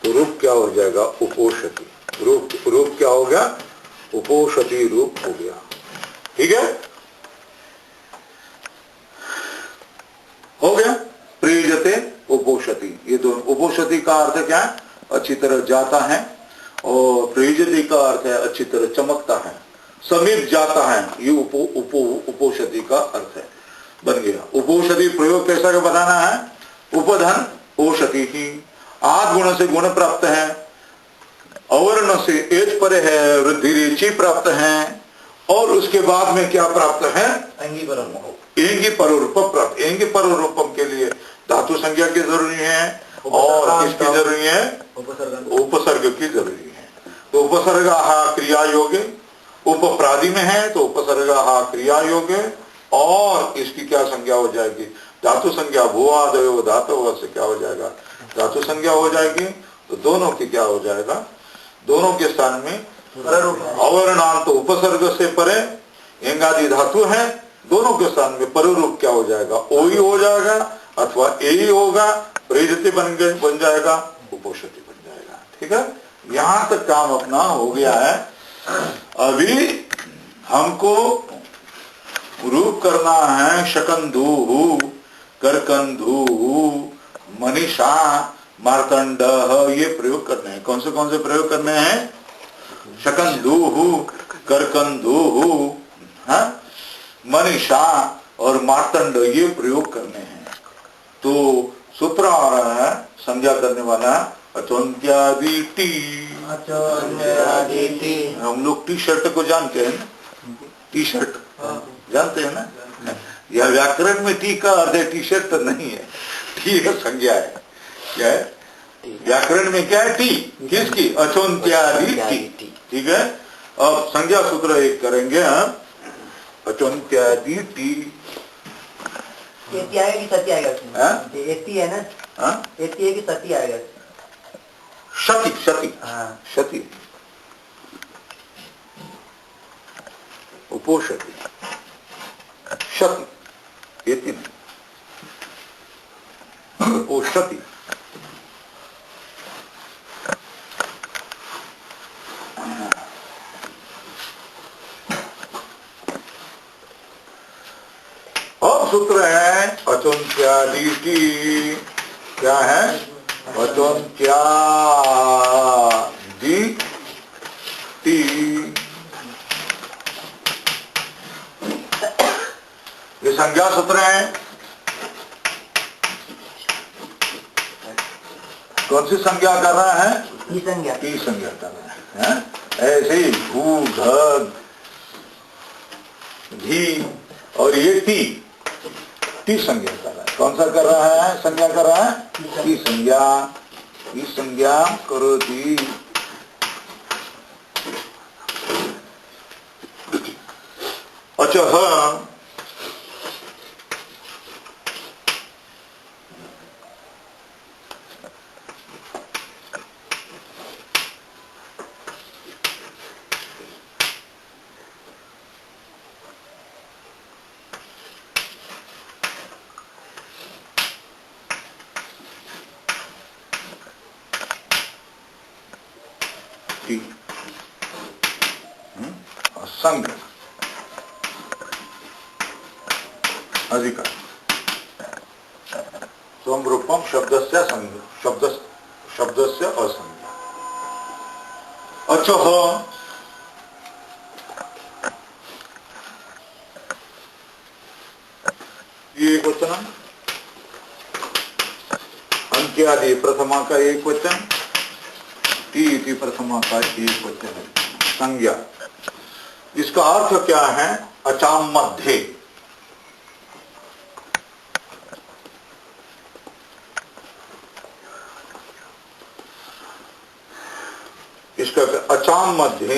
तो रूप क्या हो जाएगा? उपोषति। रूप क्या हो गया? उपोषति रूप हो गया। ठीक है, हो गया। प्रेजते उपोषति, ये दोनों। उपोषति का अर्थ क्या है? अच्छी तरह जाता है, और प्रेजति का अर्थ है अच्छी तरह चमकता है, समीप जाता है। ये उपोषति का अर्थ है, बन गया। उपोषति प्रयोग कैसा बनाना है? उपधन ओषति ही। आद गुण से गुण प्राप्त है, अवर्ण से एच पर है, वृद्धि रेची प्राप्त है, और उसके बाद में क्या प्राप्त है? अंगी परम। एंगी पररूपम प्राप्त। एंगी पररूपम के लिए धातु संज्ञा की जरूरी है, और किसकी जरूरी है? उपसर्ग की जरूरी है। तो उपसर्ग क्रिया योगे, उपप्रादि में है तो उपसर्ग क्रिया योगे, और इसकी क्या संज्ञा हो जाएगी? धातु संज्ञा। भुआदयो धातु से क्या हो जाएगा? धातु संज्ञा हो जाएगी। तो दोनों की क्या हो जाएगा? दोनों के स्थान में अवर्णांत उपसर्ग से परे एंगादि धातु है, दोनों के स्थान में पररूप क्या हो जाएगा? ओ ही हो जाएगा, अथवा ए ही होगा। प्रेजति बन जाएगा, उपोषति बन जाएगा। ठीक है, यहां तक काम अपना हो गया है। अभी हमको रूप करना है शकंधु, करकंधु, मनीषा, मार्तंड, ये प्रयोग करने हैं। कौन से प्रयोग करने हैं? शकंधु, करकंधु, मनीषा और मार्तंड, ये प्रयोग करने हैं। तो सूत्र आ रहा है संज्ञा करने वाला अचोन्त्यादिति। हम लोग टी शर्ट को जानते हैं ना? टी शर्ट जानते हैं ना? यह व्याकरण में टी का अर्थ है टी शर्ट तो नहीं है, टी है संज्ञा है। क्या है व्याकरण में? क्या है? टी। किसकी? अचोन्त्यादिति। ठीक है, अब संज्ञा सूत्र एक करेंगे हम। अचोन्त्यादिति एति आएगा कि सती आएगा? एति है ना? एति है कि सती आएगा? शति। शति। शति। उपोषति। शति। एति नहीं, उपोषति। सूत्र है अचोन्त्यादि की। क्या है? अचोन्त्यादि टी। ये संज्ञा सूत्र है। कौन सी संज्ञा कर रहा है? की संज्ञा। की संज्ञा कर रहा है। ऐसे ही भू घ घी और ये टी संज्ञा कर रहा है। कौन सा कर रहा है? संज्ञा कर रहा है की संज्ञा। की संज्ञा करो टी। अच्छा संग अधिकार स्वम रूपम शब्दस्य संग शब्दस्य असंग। अच्छा हो ये एक वचन अंत्यादि प्रथमा का एक वचन टी प्रथमा का एक वचन है संज्ञा। इसका अर्थ क्या है? अचाम मध्य। इसका अचाम मध्य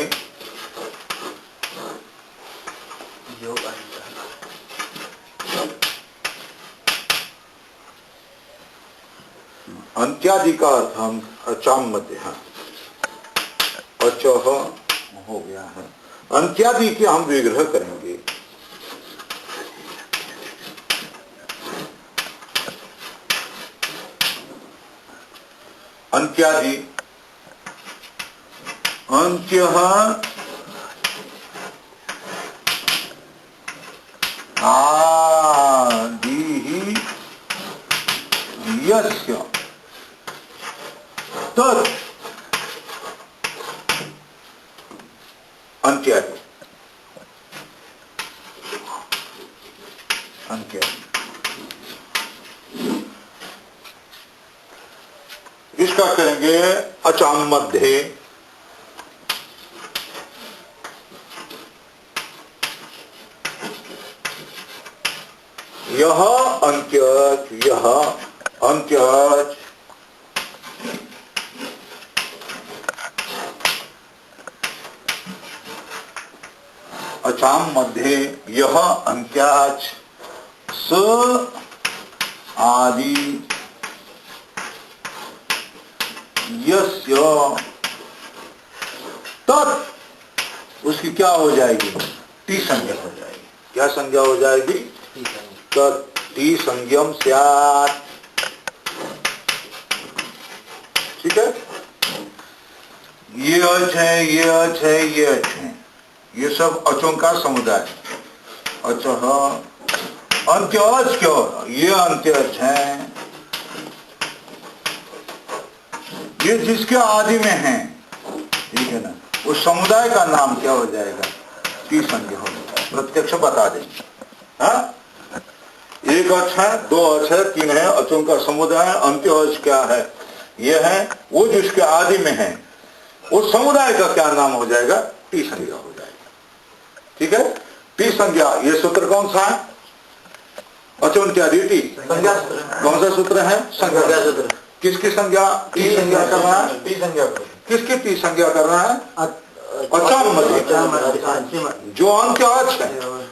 अंत्यादि का अर्थ हम अचाम मध्य है। अचह हो गया है। अंत्यादि के हम विग्रह करेंगे। अंत्यादि अंत्य आदि यस्य तत् अंत्यादि। इसका करेंगे अचाम मध्य। यह अंत्यज अचाम मध्य यह अंत्याज स आदि यस्य तत् उसकी क्या हो जाएगी? टी संज्ञा हो जाएगी। क्या संज्ञा हो जाएगी? टी संज्ञम स्यात्। ठीक है। ये अच है, ये अच है, ये अच है, ये सब अचों का समुदाय। अच्छा अंत्यज क्यों? ये अंत्यज है, ये जिसके आदि में है। ठीक है ना। उस समुदाय का नाम क्या हो जाएगा? की संज्ञा हो जाएगा। प्रत्यक्ष बता देंगे। हाँ? एक अच है, दो अच है, तीन है, अचों का समुदाय। अंत्य अच क्या है? ये है वो जिसके आदि में है। उस समुदाय का क्या नाम हो जाएगा? टी संज्ञा हो जाएगा। ठीक है। टी संज्ञा ये सूत्र कौन सा है? अचोन्त्यादि टी संज्ञा। कौन सा सूत्र है? संज्ञा सूत्र। किसकी संज्ञा? टी संज्ञा कर रहा है। टी संज्ञा किसकी टी संज्ञा कर रहा है? अचाम मध्य। जो अंत्य अच है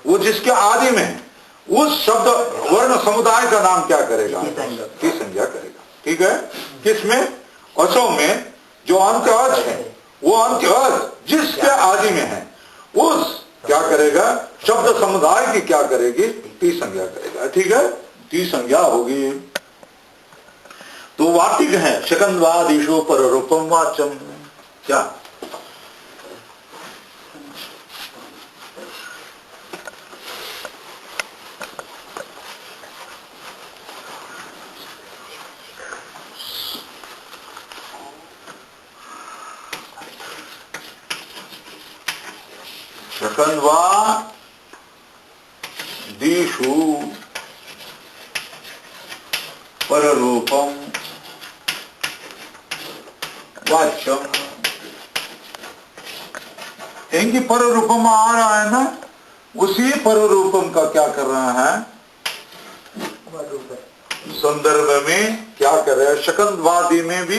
वो जिसके आदि में है, उस शब्द वर्ण समुदाय का नाम क्या करेगा? की संज्ञा करेगा। ठीक है। किसमें? अचों में जो अंत्य अच है वो अंत्य अच जिसके आदि में है उस क्या करेगा? शब्द समुदाय की क्या करेगी? टी संज्ञा करेगा। ठीक है। टी संज्ञा होगी। तो वार्तिक है शकंदवादिशो पर रूपम वाचम। क्या शकंद्वा दीषु पररूपम वाच्यम। इनकी पररूपम आ रहा है ना, उसी पररूपम का क्या कर रहा है, संदर्भ में क्या कर रहा है, शकंदवादी में भी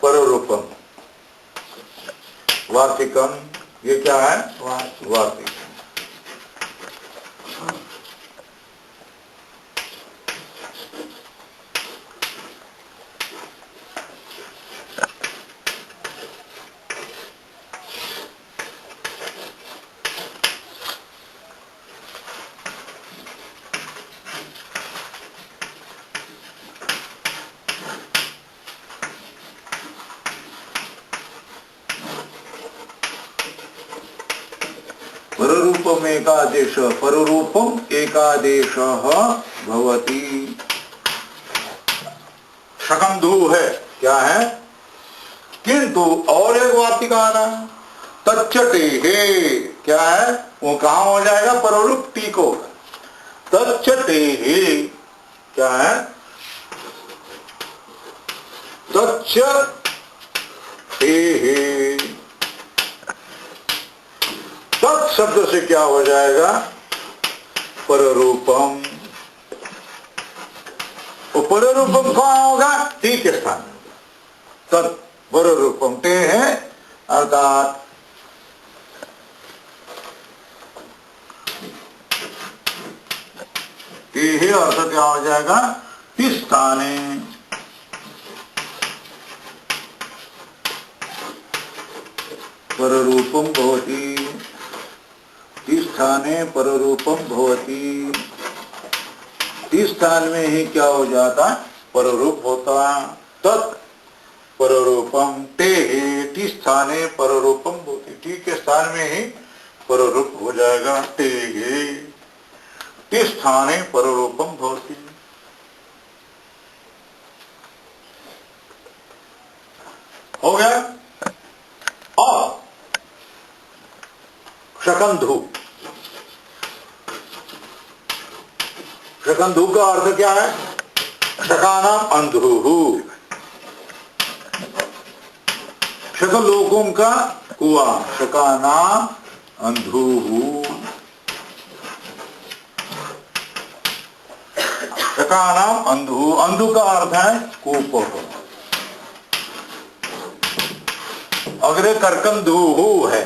पररूपम वार्तिकम, ये क्या है, वार्तिकम। पररूपम एकादेश, पररूपम एकादेश भवति। शकंधु है, क्या है, किंतु और एक वार्तिक आ रहा है, तच्चटे हे, क्या है, वो कहां हो जाएगा, पररूप टीको। तच्चटे हे क्या है, तच्चटे हे, तत् शब्द से क्या हो जाएगा, पररूपम। वो पररूपम कहाँ होगा, टी के स्थान में। तत् पररूपम ते है, अर्थात ये अर्थ क्या हो जाएगा, इस स्थाने पररूपम भवति, इस स्थाने पररूपम भवति। इस स्थान में ही क्या हो जाता, पररूप होता। तत् पररूपम ते टी स्थाने पररूपम भवति, टी के स्थान में ही पररूप हो जाएगा। ते स्थाने पररूपम भवति। हो गया। और शकंधु, शकंधु का अर्थ क्या है, शकानाम अंधुहु, शकलोकों का कुआं, शकानाम अंधुहु, शकानाम अंधु, अंधु का अर्थ है कूप। अग्रे करकंधुहु है,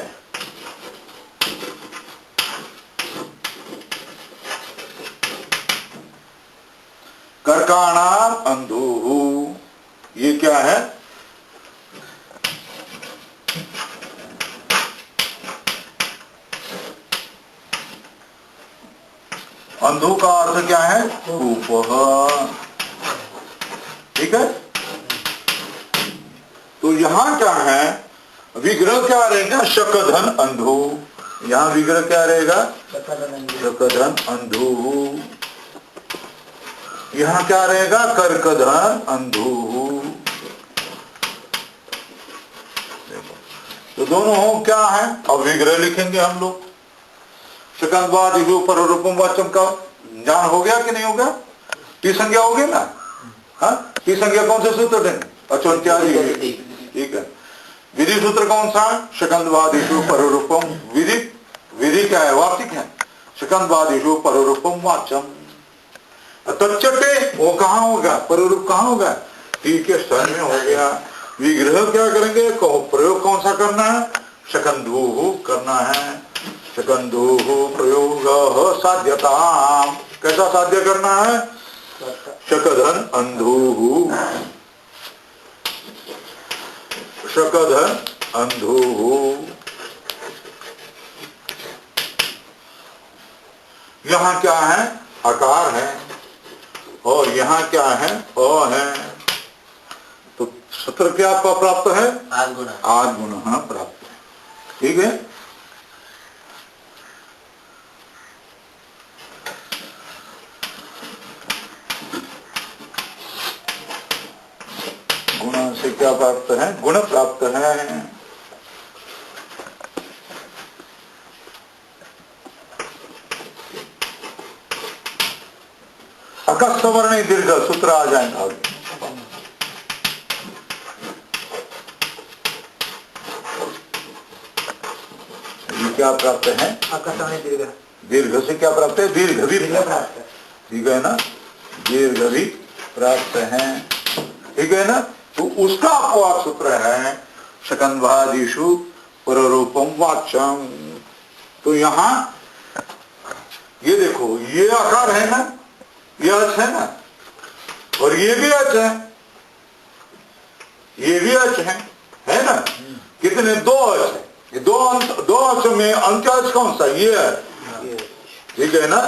कर्काणाम अंधुहु, ये क्या है, अंधु का अर्थ क्या है, कूप। ठीक है। तो यहां क्या है, विग्रह क्या रहेगा, शकधन अंधु। यहां विग्रह क्या रहेगा, शकधन अंधु। यहां क्या रहेगा, कर्कधन अंधु। तो दोनों हो क्या है, अब विग्रह लिखेंगे हम लोग। शकंदवाद पररूपम वाच्यम का ज्ञान हो गया कि नहीं हो गया, टी संज्ञा हो गई ना। हाँ, टी संज्ञा कौन से सूत्र देंगे, अचोन्त्यादि। ठीक है। विधि सूत्र कौन सा, शकंदवादिषु पररूपम। विधि, विधि क्या है, वार्तिक है। शकंदवादिषु पररूपम वाच्यम। तच्चटे वो कहां होगा, पररूप कहां होगा, टी के स्थान में हो गया। विग्रह क्या करेंगे, प्रयोग कौन सा करना है, शकंधुहु करना है। शकंधुहु प्रयोग साध्यता, कैसा साध्य करना है, शकधन अंधुहु, शकधन अंधुहु। यहां क्या है, आकार है, और यहां क्या है, अ है। तो सूत्र क्या प्राप्त है, आद गुण हाँ प्राप्त है। ठीक है। गुण से क्या प्राप्त है, गुण प्राप्त है। अकस्वर्ण दीर्घ सूत्र आ जाएंगे आगे। क्या प्राप्त है? दीर्घ। दीर्घ से क्या प्राप्त है? दीर्घ भी प्राप्त है। ठीक है ना, दीर्घ भी प्राप्त है। ठीक है ना, तो उसका अपवाद सूत्र है शकंभादिषु पररूपम वाच्यम। तो यहां ये देखो, ये आकार है ना, ये अच है ना, और ये भी अच है, ये भी अच है ना। कितने? दो अच है। ये दो अंश में अंत्याज कौन सा? ये है, ठीक है ना।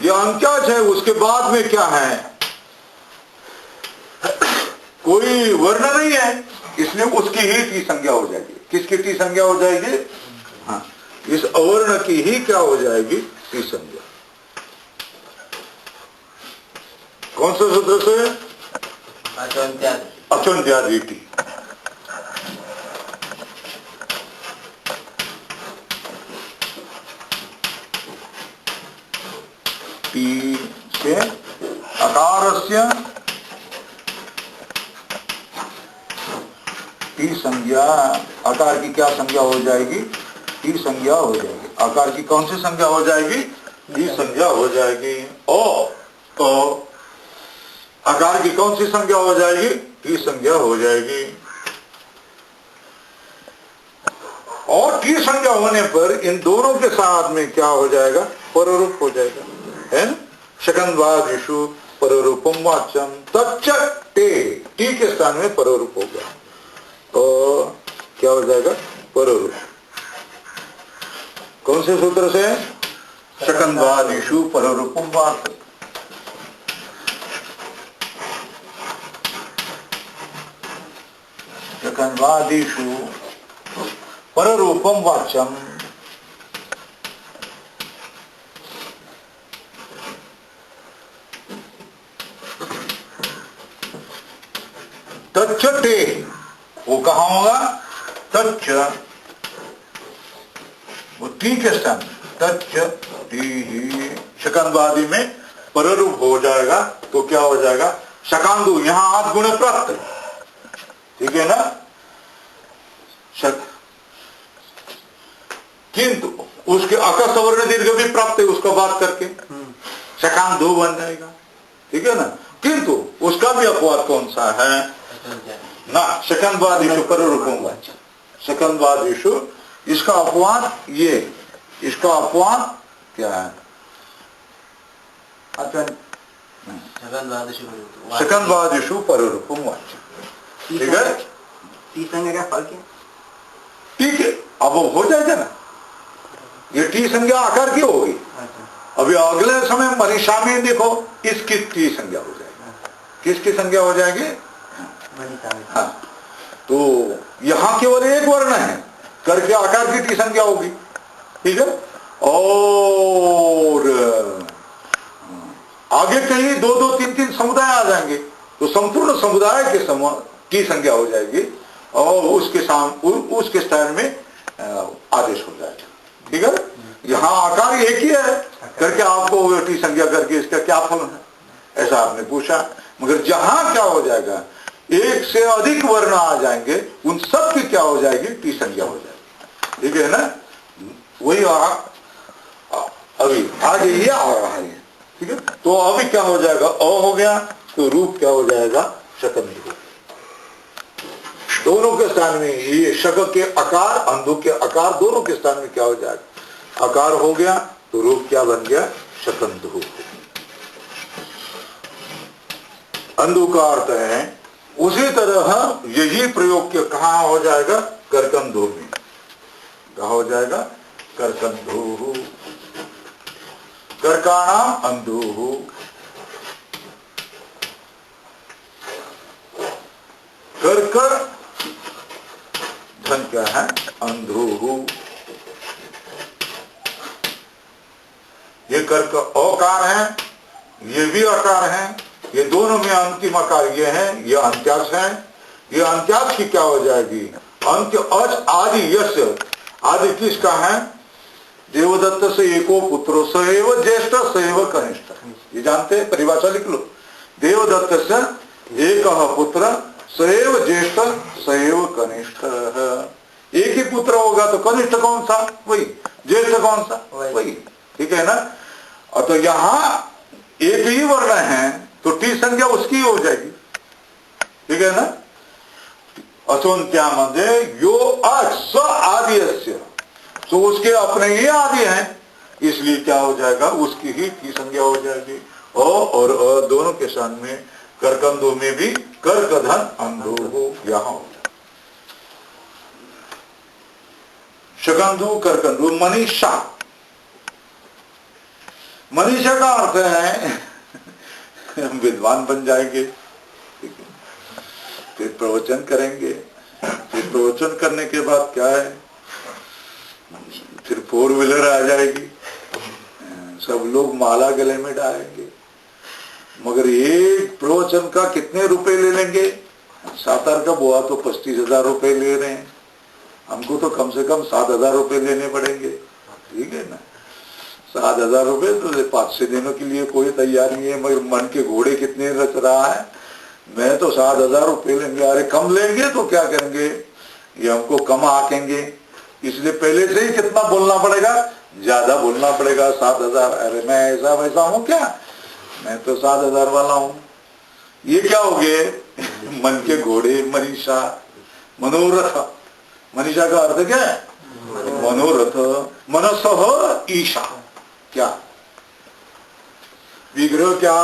ये अंत्याज है, उसके बाद में क्या है? कोई वर्ण नहीं है, इसलिए उसकी ही टी संज्ञा हो जाएगी। किसकी टी संज्ञा हो जाएगी? हाँ, इस अवर्ण की ही क्या हो जाएगी? टी संज्ञा। कौन सा सूत्र से? अचोन्त्यादि टी। से अकारस्य टी संज्ञा। आकार की क्या संज्ञा हो जाएगी? टी संज्ञा हो जाएगी। आकार की कौन सी संज्ञा हो जाएगी? टी संज्ञा हो जाएगी। ओ आकार की कौन सी संज्ञा हो जाएगी? टी संज्ञा हो जाएगी। और टी संज्ञा होने पर इन दोनों के साथ में क्या हो जाएगा? पररूप हो जाएगा, है ना। शकंभादिषु पररूपम वाच्यम तच्च टे। टी के स्थान में पररूप हो गया, तो क्या हो जाएगा? पररूप। कौन से सूत्र से? शकंभादिषु पररूपम वाच्यम। शकंभादिषु पररूपम वाच्यम। तच्च टे, वो कहां होगा? तच्च, वो टी के स्थान। तच्च टी ही शकंभादि में पररूप हो जाएगा, तो क्या हो जाएगा? शकांदु। यहां आद गुण प्राप्त, ठीक है ना। किंतु उसके अकस्वर्ण दीर्घ भी प्राप्त है, उसको बात करके शकांदु बन जाएगा, ठीक है ना। किंतु उसका भी अपवाद कौन सा है ना? शकंभादिषु पररूपम वाच्यम। शकंभादिषु, इसका अपवाद ये, इसका अपवाद क्या है? शकंभादिषु पररूपम वाच्यम। ठीक है, टी संज्ञा क्या फर्क है? ठीक है, अब वो हो जाएगा ना। ये टी संज्ञा आकार की होगी। अभी अगले समय मनीषा में देखो, किसकी टी संज्ञा हो जाएगी? किसकी संज्ञा हो जाएगी? हाँ, तो यहां केवल एक वर्ण है, करके आकार की टी संज्ञा होगी, ठीक है। और आगे कहीं दो दो तीन तीन समुदाय आ जाएंगे, तो संपूर्ण समुदाय के की संज्ञा हो जाएगी, और उसके स्थान में आदेश हो जाएगा, ठीक है। यहाँ आकार एक ही है, करके आपको टी संज्ञा करके इसका क्या फल है, ऐसा आपने पूछा। मगर जहां क्या हो जाएगा? एक से अधिक वर्ण आ जाएंगे, उन सब की क्या हो जाएगी? टी संज्ञा हो जाएगी, ठीक है ना। वही अभी आगे ये आ रहा है, ठीक है। तो अभी क्या हो जाएगा? अ हो गया, तो रूप क्या हो जाएगा? शकंद। दोनों के स्थान में ये शक के आकार, अंधु के आकार, दोनों के स्थान में क्या हो जाएगा? आकार हो गया, तो रूप क्या बन गया? शकंदु। अंधु का अर्थ है, उसी तरह यही प्रयोग के कहा हो जाएगा? करकंधु में। कहा हो जाएगा? करकंधु। कर्काणाम अंधु। कर्कर धन क्या है? अंधु। ये कर्क अकार है, ये भी आकार है, ये दोनों में अंतिम आकार ये है, ये अंत्यास है। ये अंत्यास की क्या हो जाएगी? अंत्य अच आदि यश। आदि किसका है? देवदत्त से एको पुत्रो सएव ज्येष्ठ सएव कनिष्ठ। ये जानते हैं, परिभाषा लिख लो। देवदत्त से एक पुत्र सएव ज्येष्ठ सएव कनिष्ठ। एक ही पुत्र होगा तो कनिष्ठ कौन सा? वही। ज्येष्ठ कौन सा? वही। ठीक है ना। और तो यहाँ एक ही वर्ण है तो टी संज्ञा उसकी हो जाएगी। ठीक है ना। अचोन्त्या मध्य यो स आदि, तो उसके अपने ही आदि हैं, इसलिए क्या हो जाएगा? उसकी ही टी संज्ञा हो जाएगी। और दोनों के सामने करकंदो में भी कर्कधन अंधो हो, यहां हो जाए। शकंधु करकंदु मनीषा। मनीषा का अर्थ है हम विद्वान बन जाएंगे, फिर प्रवचन करेंगे, फिर प्रवचन करने के बाद क्या है, फिर 4 व्हीलर आ जाएगी, सब लोग माला गले में डालेंगे। मगर एक प्रवचन का कितने रुपए ले लेंगे? 7 का बुआ तो 35,000 रुपए ले रहे हैं, हमको तो कम से कम 7,000 रुपए लेने पड़ेंगे। ठीक है ना। 7,000 रुपए तो 5-6 दिनों के लिए कोई तैयार नहीं है, मगर मन के घोड़े कितने रच रहा है। मैं तो 7,000 रुपए लेंगे। अरे कम लेंगे तो क्या करेंगे, ये हमको कम आकेंगे, इसलिए पहले से ही कितना बोलना पड़ेगा? ज्यादा बोलना पड़ेगा। 7,000। अरे मैं ऐसा वैसा हूं क्या, मैं तो 7,000 वाला हूं। ये क्या हो गए? मन के घोड़े। मनीषा मनोरथ। मनीषा का अर्थ क्या है? मनोरथ। मनसः ईशा। क्या विग्रह? क्या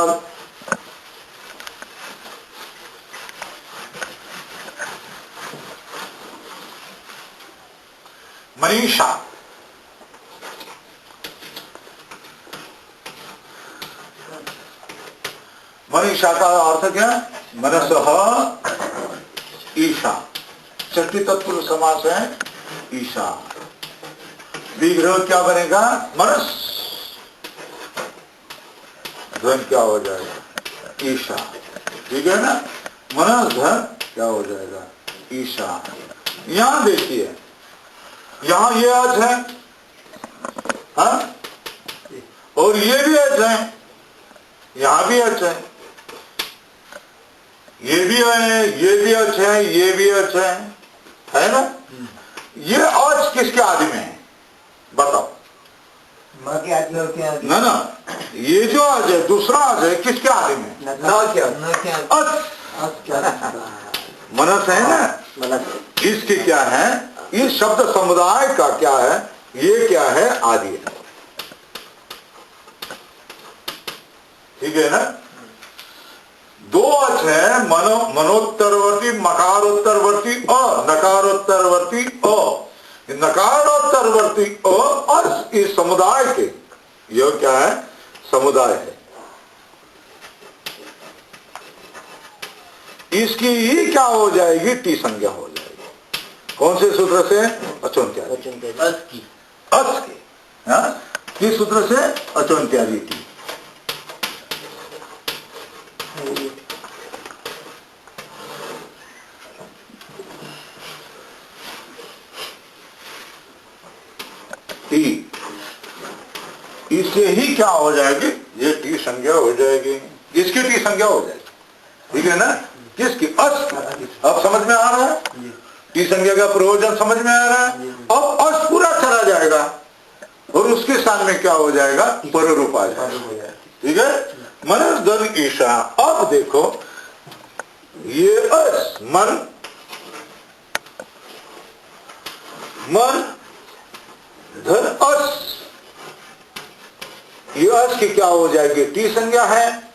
मनीषा? मनीषा का अर्थ क्या? मनसः ईशा। षष्ठी तत्पुरुष समास है ईशा। विग्रह क्या बनेगा? मनस। धन क्या हो जाएगा? ईशा। ठीक है ना। मनस धन क्या हो जाएगा? ईशा। यहां देखिए, यहां ये अच है, हाँ? और ये भी अच है, यहां भी अच है, ये भी है, ये भी अच है, ये भी अच है ना। ये अच किसके आदि में है बताओ? माँ के आदि और के आदि। ना ना, ये जो अच है दूसरा अच है, किसके आदि में? मनस है ना। मनस। इसके क्या है? इस शब्द समुदाय का क्या है? ये क्या है? आदि है। ठीक है ना। 2 अच है, मनोत्तरवर्ती, मकारोत्तरवर्ती अ, नकारोत्तरवर्ती अ। नकारोत्तरवर्ती अ इस समुदाय के, यह क्या है? समुदाय है। इसकी ही क्या हो जाएगी? टी संज्ञा हो जाएगी। कौन से सूत्र से? अचोन्त्या। अच के। किस सूत्र से? अचोन्त्यादि की। इससे ही क्या हो जाएगी? ये टी संज्ञा हो जाएगी। इसकी टी संज्ञा हो जाएगी। ठीक है ना। किसकी? अच। अब समझ में आ रहा है? टी संज्ञा का प्रयोजन समझ में आ रहा है? अब अच पूरा चला जाएगा और उसके स्थान में क्या हो जाएगा? पर रूप आ जाएगा। ठीक है। मनस धन ईशा। अब देखो, ये अच मन, मन धन अच, ये अच की क्या हो जाएगी? टी संज्ञा है।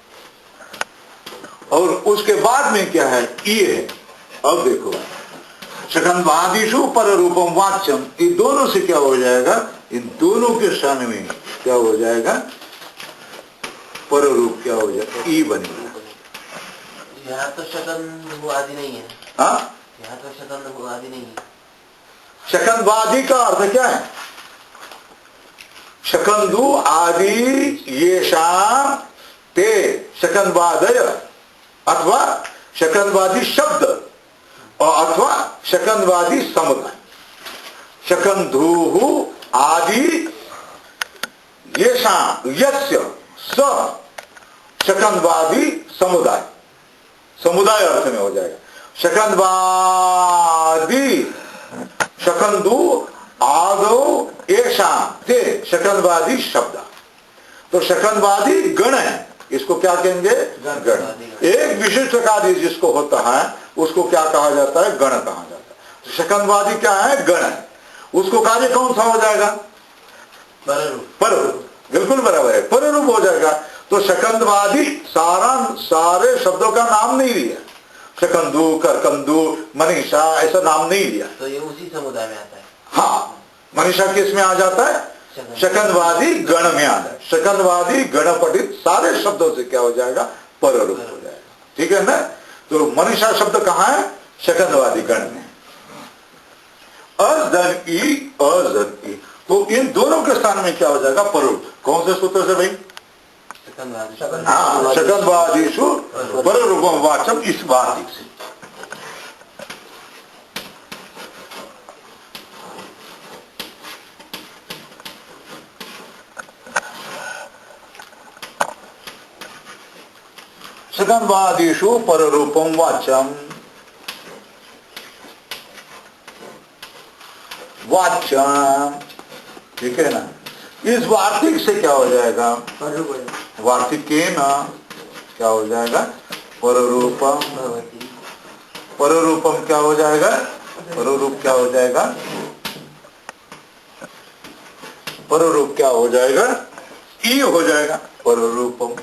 और उसके बाद में क्या है? ये है। अब देखो, शकंदवादिषु पर रूपम वाच्यम, इन दोनों से क्या हो जाएगा? इन दोनों के स्थान में क्या हो जाएगा? पर रूप क्या हो जाएगा? ई बनेगा। यहाँ तो शकंद आदि नहीं है। हाँ, यहाँ तो शकंद आदि नहीं है। शकंदवादी का अर्थ क्या है? शकंदु आदि येषां ते शकंदवादय, अथवा शकंदवादी शब्द, और अथवा शकंदवादी समुदाय। शकंधु आदि येषां यस्य स शकंदवादी समुदाय, समुदाय अर्थ में हो जाएगा। शकंदवादी, शकंदु आदो ऐसा ते शकंदवादी शब्द। तो शकंदवादी गण है, इसको क्या कहेंगे? गण। एक विशिष्ट कार्य जिसको होता है उसको क्या कहा जाता है? गण कहा जाता है। तो शकंदवादी क्या है? गण है। उसको कार्य कौन सा हो जाएगा? पररूप। बिल्कुल बराबर है, पररूप हो जाएगा। तो शकंदवादी सारे शब्दों का नाम नहीं लिया, शकंदु, करकंदु, मनीषा ऐसा नाम नहीं लिया। तो ये उसी समुदाय में आता है। हाँ, मनीषा किस में आ जाता है? शकंदवादी गण में आ जाए। शकंदवादी गण पठित सारे शब्दों से क्या हो जाएगा? पररूप हो जाएगा। ठीक है ना? तो मनीषा शब्द कहाँ है? शकंदवादी गण में। अजन ई, तो इन दोनों के स्थान में क्या हो जाएगा? पररूप। कौन से सूत्र से भाई? हाँ, शकंदवादीषु पररूपम वाचम, इस बात से। शकंदवादीषु पररूपम वाच्यम, वाच्यम, ठीक है ना? इस वार्तिक से क्या हो जाएगा? वार्तिक के ना क्या हो जाएगा? पररूपम। पररूपम क्या हो जाएगा? पररूप क्या हो जाएगा? पररूप क्या हो जाएगा? ई हो जाएगा। पररूपम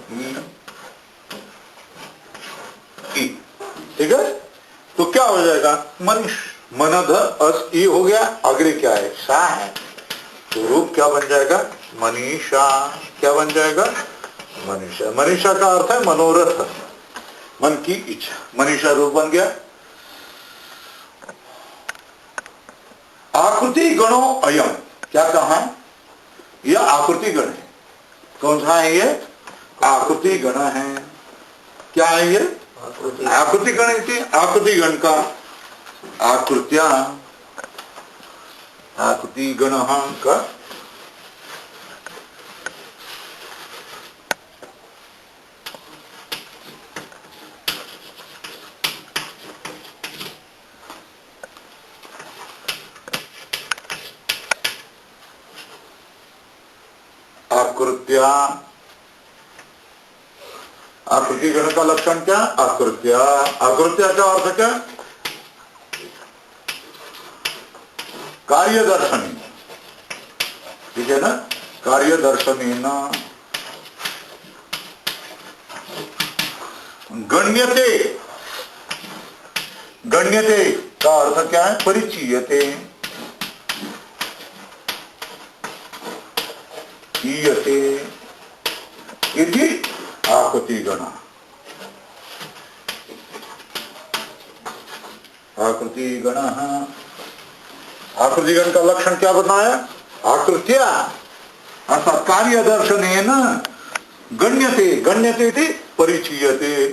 ई, ठीक है? तो क्या हो जाएगा? मनीष, मनध अस ई हो गया। अग्रे क्या है? सा है। तो रूप क्या बन जाएगा? मनीषा। क्या बन जाएगा? मनीषा। मनीषा का अर्थ है मनोरथ, मन की इच्छा। मनीषा रूप बन गया। आकृति गणो अयम, क्या कहा है? यह आकृति गण है। कौन सा है ये? आकृति गण है। क्या है ये? आकृति गण। आकृति गण का आकृत्या, आकृति गण का आकृत्या। आकृति गण का लक्षण क्या? आकृत्या। आकृत्या का अर्थ क्या? कार्यदर्शनी, ठीक है ना? कार्यदर्शनी न गण्यते। गण्यते का अर्थ क्या है? परिचीयते, ईयते इति आकृति गण। आकृति गण। आकृति गण का लक्षण क्या बताया? आकृत्या अर्थात कार्य दर्शनेन गण्यते, गण्यते इति परिचीयते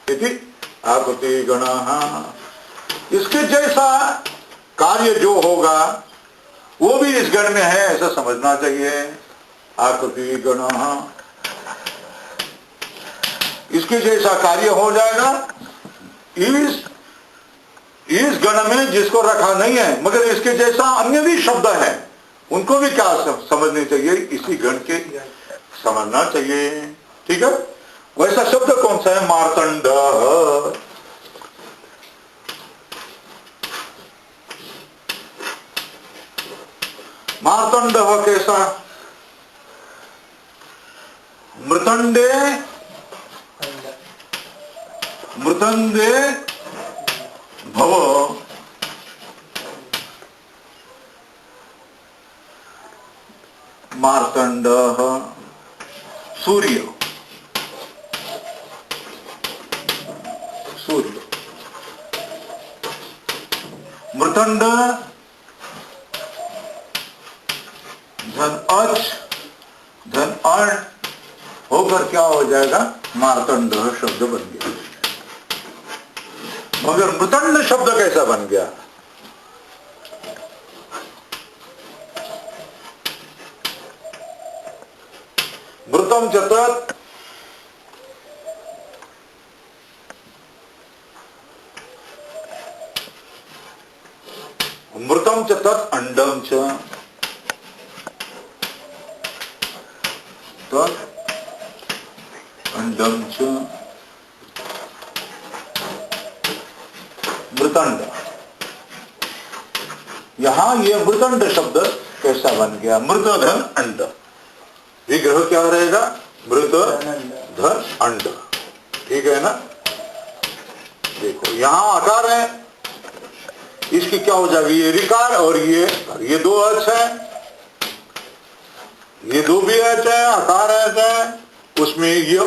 इति आकृति गण। इसके जैसा कार्य जो होगा वो भी इस गण में है, ऐसा समझना चाहिए। आकृति गण, इसके जैसा कार्य हो जाएगा। इस गण में जिसको रखा नहीं है मगर इसके जैसा अन्य भी शब्द है, उनको भी क्या समझने चाहिए? इसी गण के समझना चाहिए। ठीक है? वैसा शब्द कौन सा है? मार्तंड। मार्तंड कैसा? मृतंडे, मृतंडे भव मार्तंड। सूर्य, सूर्य मृतंड धन अच धन अण होकर क्या हो जाएगा? मार्तंड शब्द बन गया। मगर मृतंड शब्द कैसा बन गया? मृतम च तत् मृतम च तत् अंडम च, तत् अंडम च मृतंड। यहां ये मृतंड शब्द कैसा बन गया? मृत धन अंड, विग्रह क्या रहेगा? मृत धन अंड, ठीक है ना। देखो यहां आकार है, इसकी क्या हो जाएगी? ये रिकार और ये दो अच है, ये दो भी अच है, आकार अच है, उसमें ये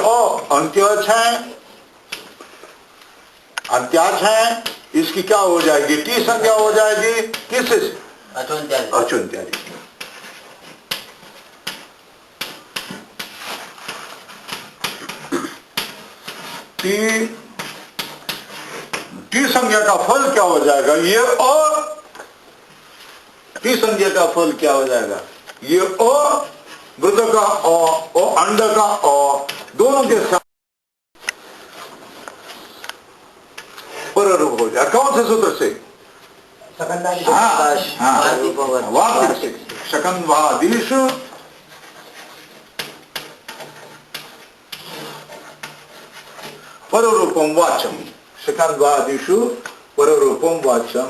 अंत्याच है, अंत्याच है, इसकी क्या हो जाएगी? टी संज्ञा हो जाएगी, किससे? अचुन्त्यादि। टी संज्ञा का फल क्या हो जाएगा? ये और टी संज्ञा का फल क्या हो जाएगा? ये मृत का अंड का दोनों के साथ पररूप हो जाए। कौन से सूत्र से? वार्तिक से। शकंवादिषु पररूपम वाच्यम, शकंवादिषु पररूपम वाच्यम,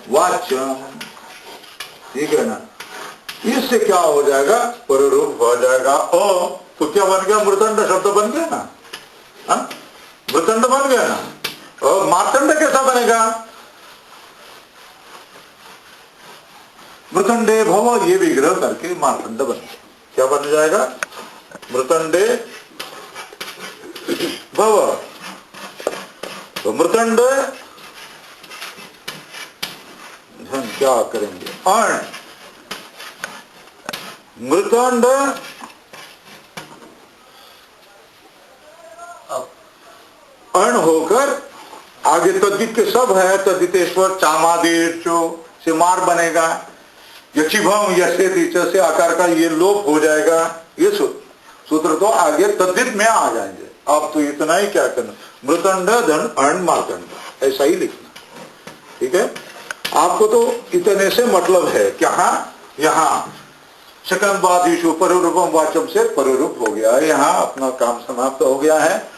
वाच्यम, ठीक है ना। इससे क्या हो जाएगा? पररूप हो जाएगा। तो क्या बन गया? मृतंड शब्द बन गया ना, मृतंड बन गया ना। और मार्तंड कैसा बनेगा? मृतंडे भव, ये विग्रह करके मार्तंड बन गया। क्या बन जाएगा? मृतंडे भव, तो मृतंड क्या करेंगे? अण, मृतंड अण होकर आगे तद्धित के सब है, तद्धितेश्वर चामादेशो से मार बनेगा, यक्षिभम यशेति से आकार का ये लोप हो जाएगा। ये सूत्र तो आगे तद्धित में आ जाएंगे। आप तो इतना ही क्या करना, मृतंड धन अण मार्तंड, ऐसा ही लिखना, ठीक है। आपको तो इतने से मतलब है क्या? यहाँ शकंवादिषु पररूपम वाचम से पररूप हो गया, यहाँ अपना काम समाप्त हो गया है।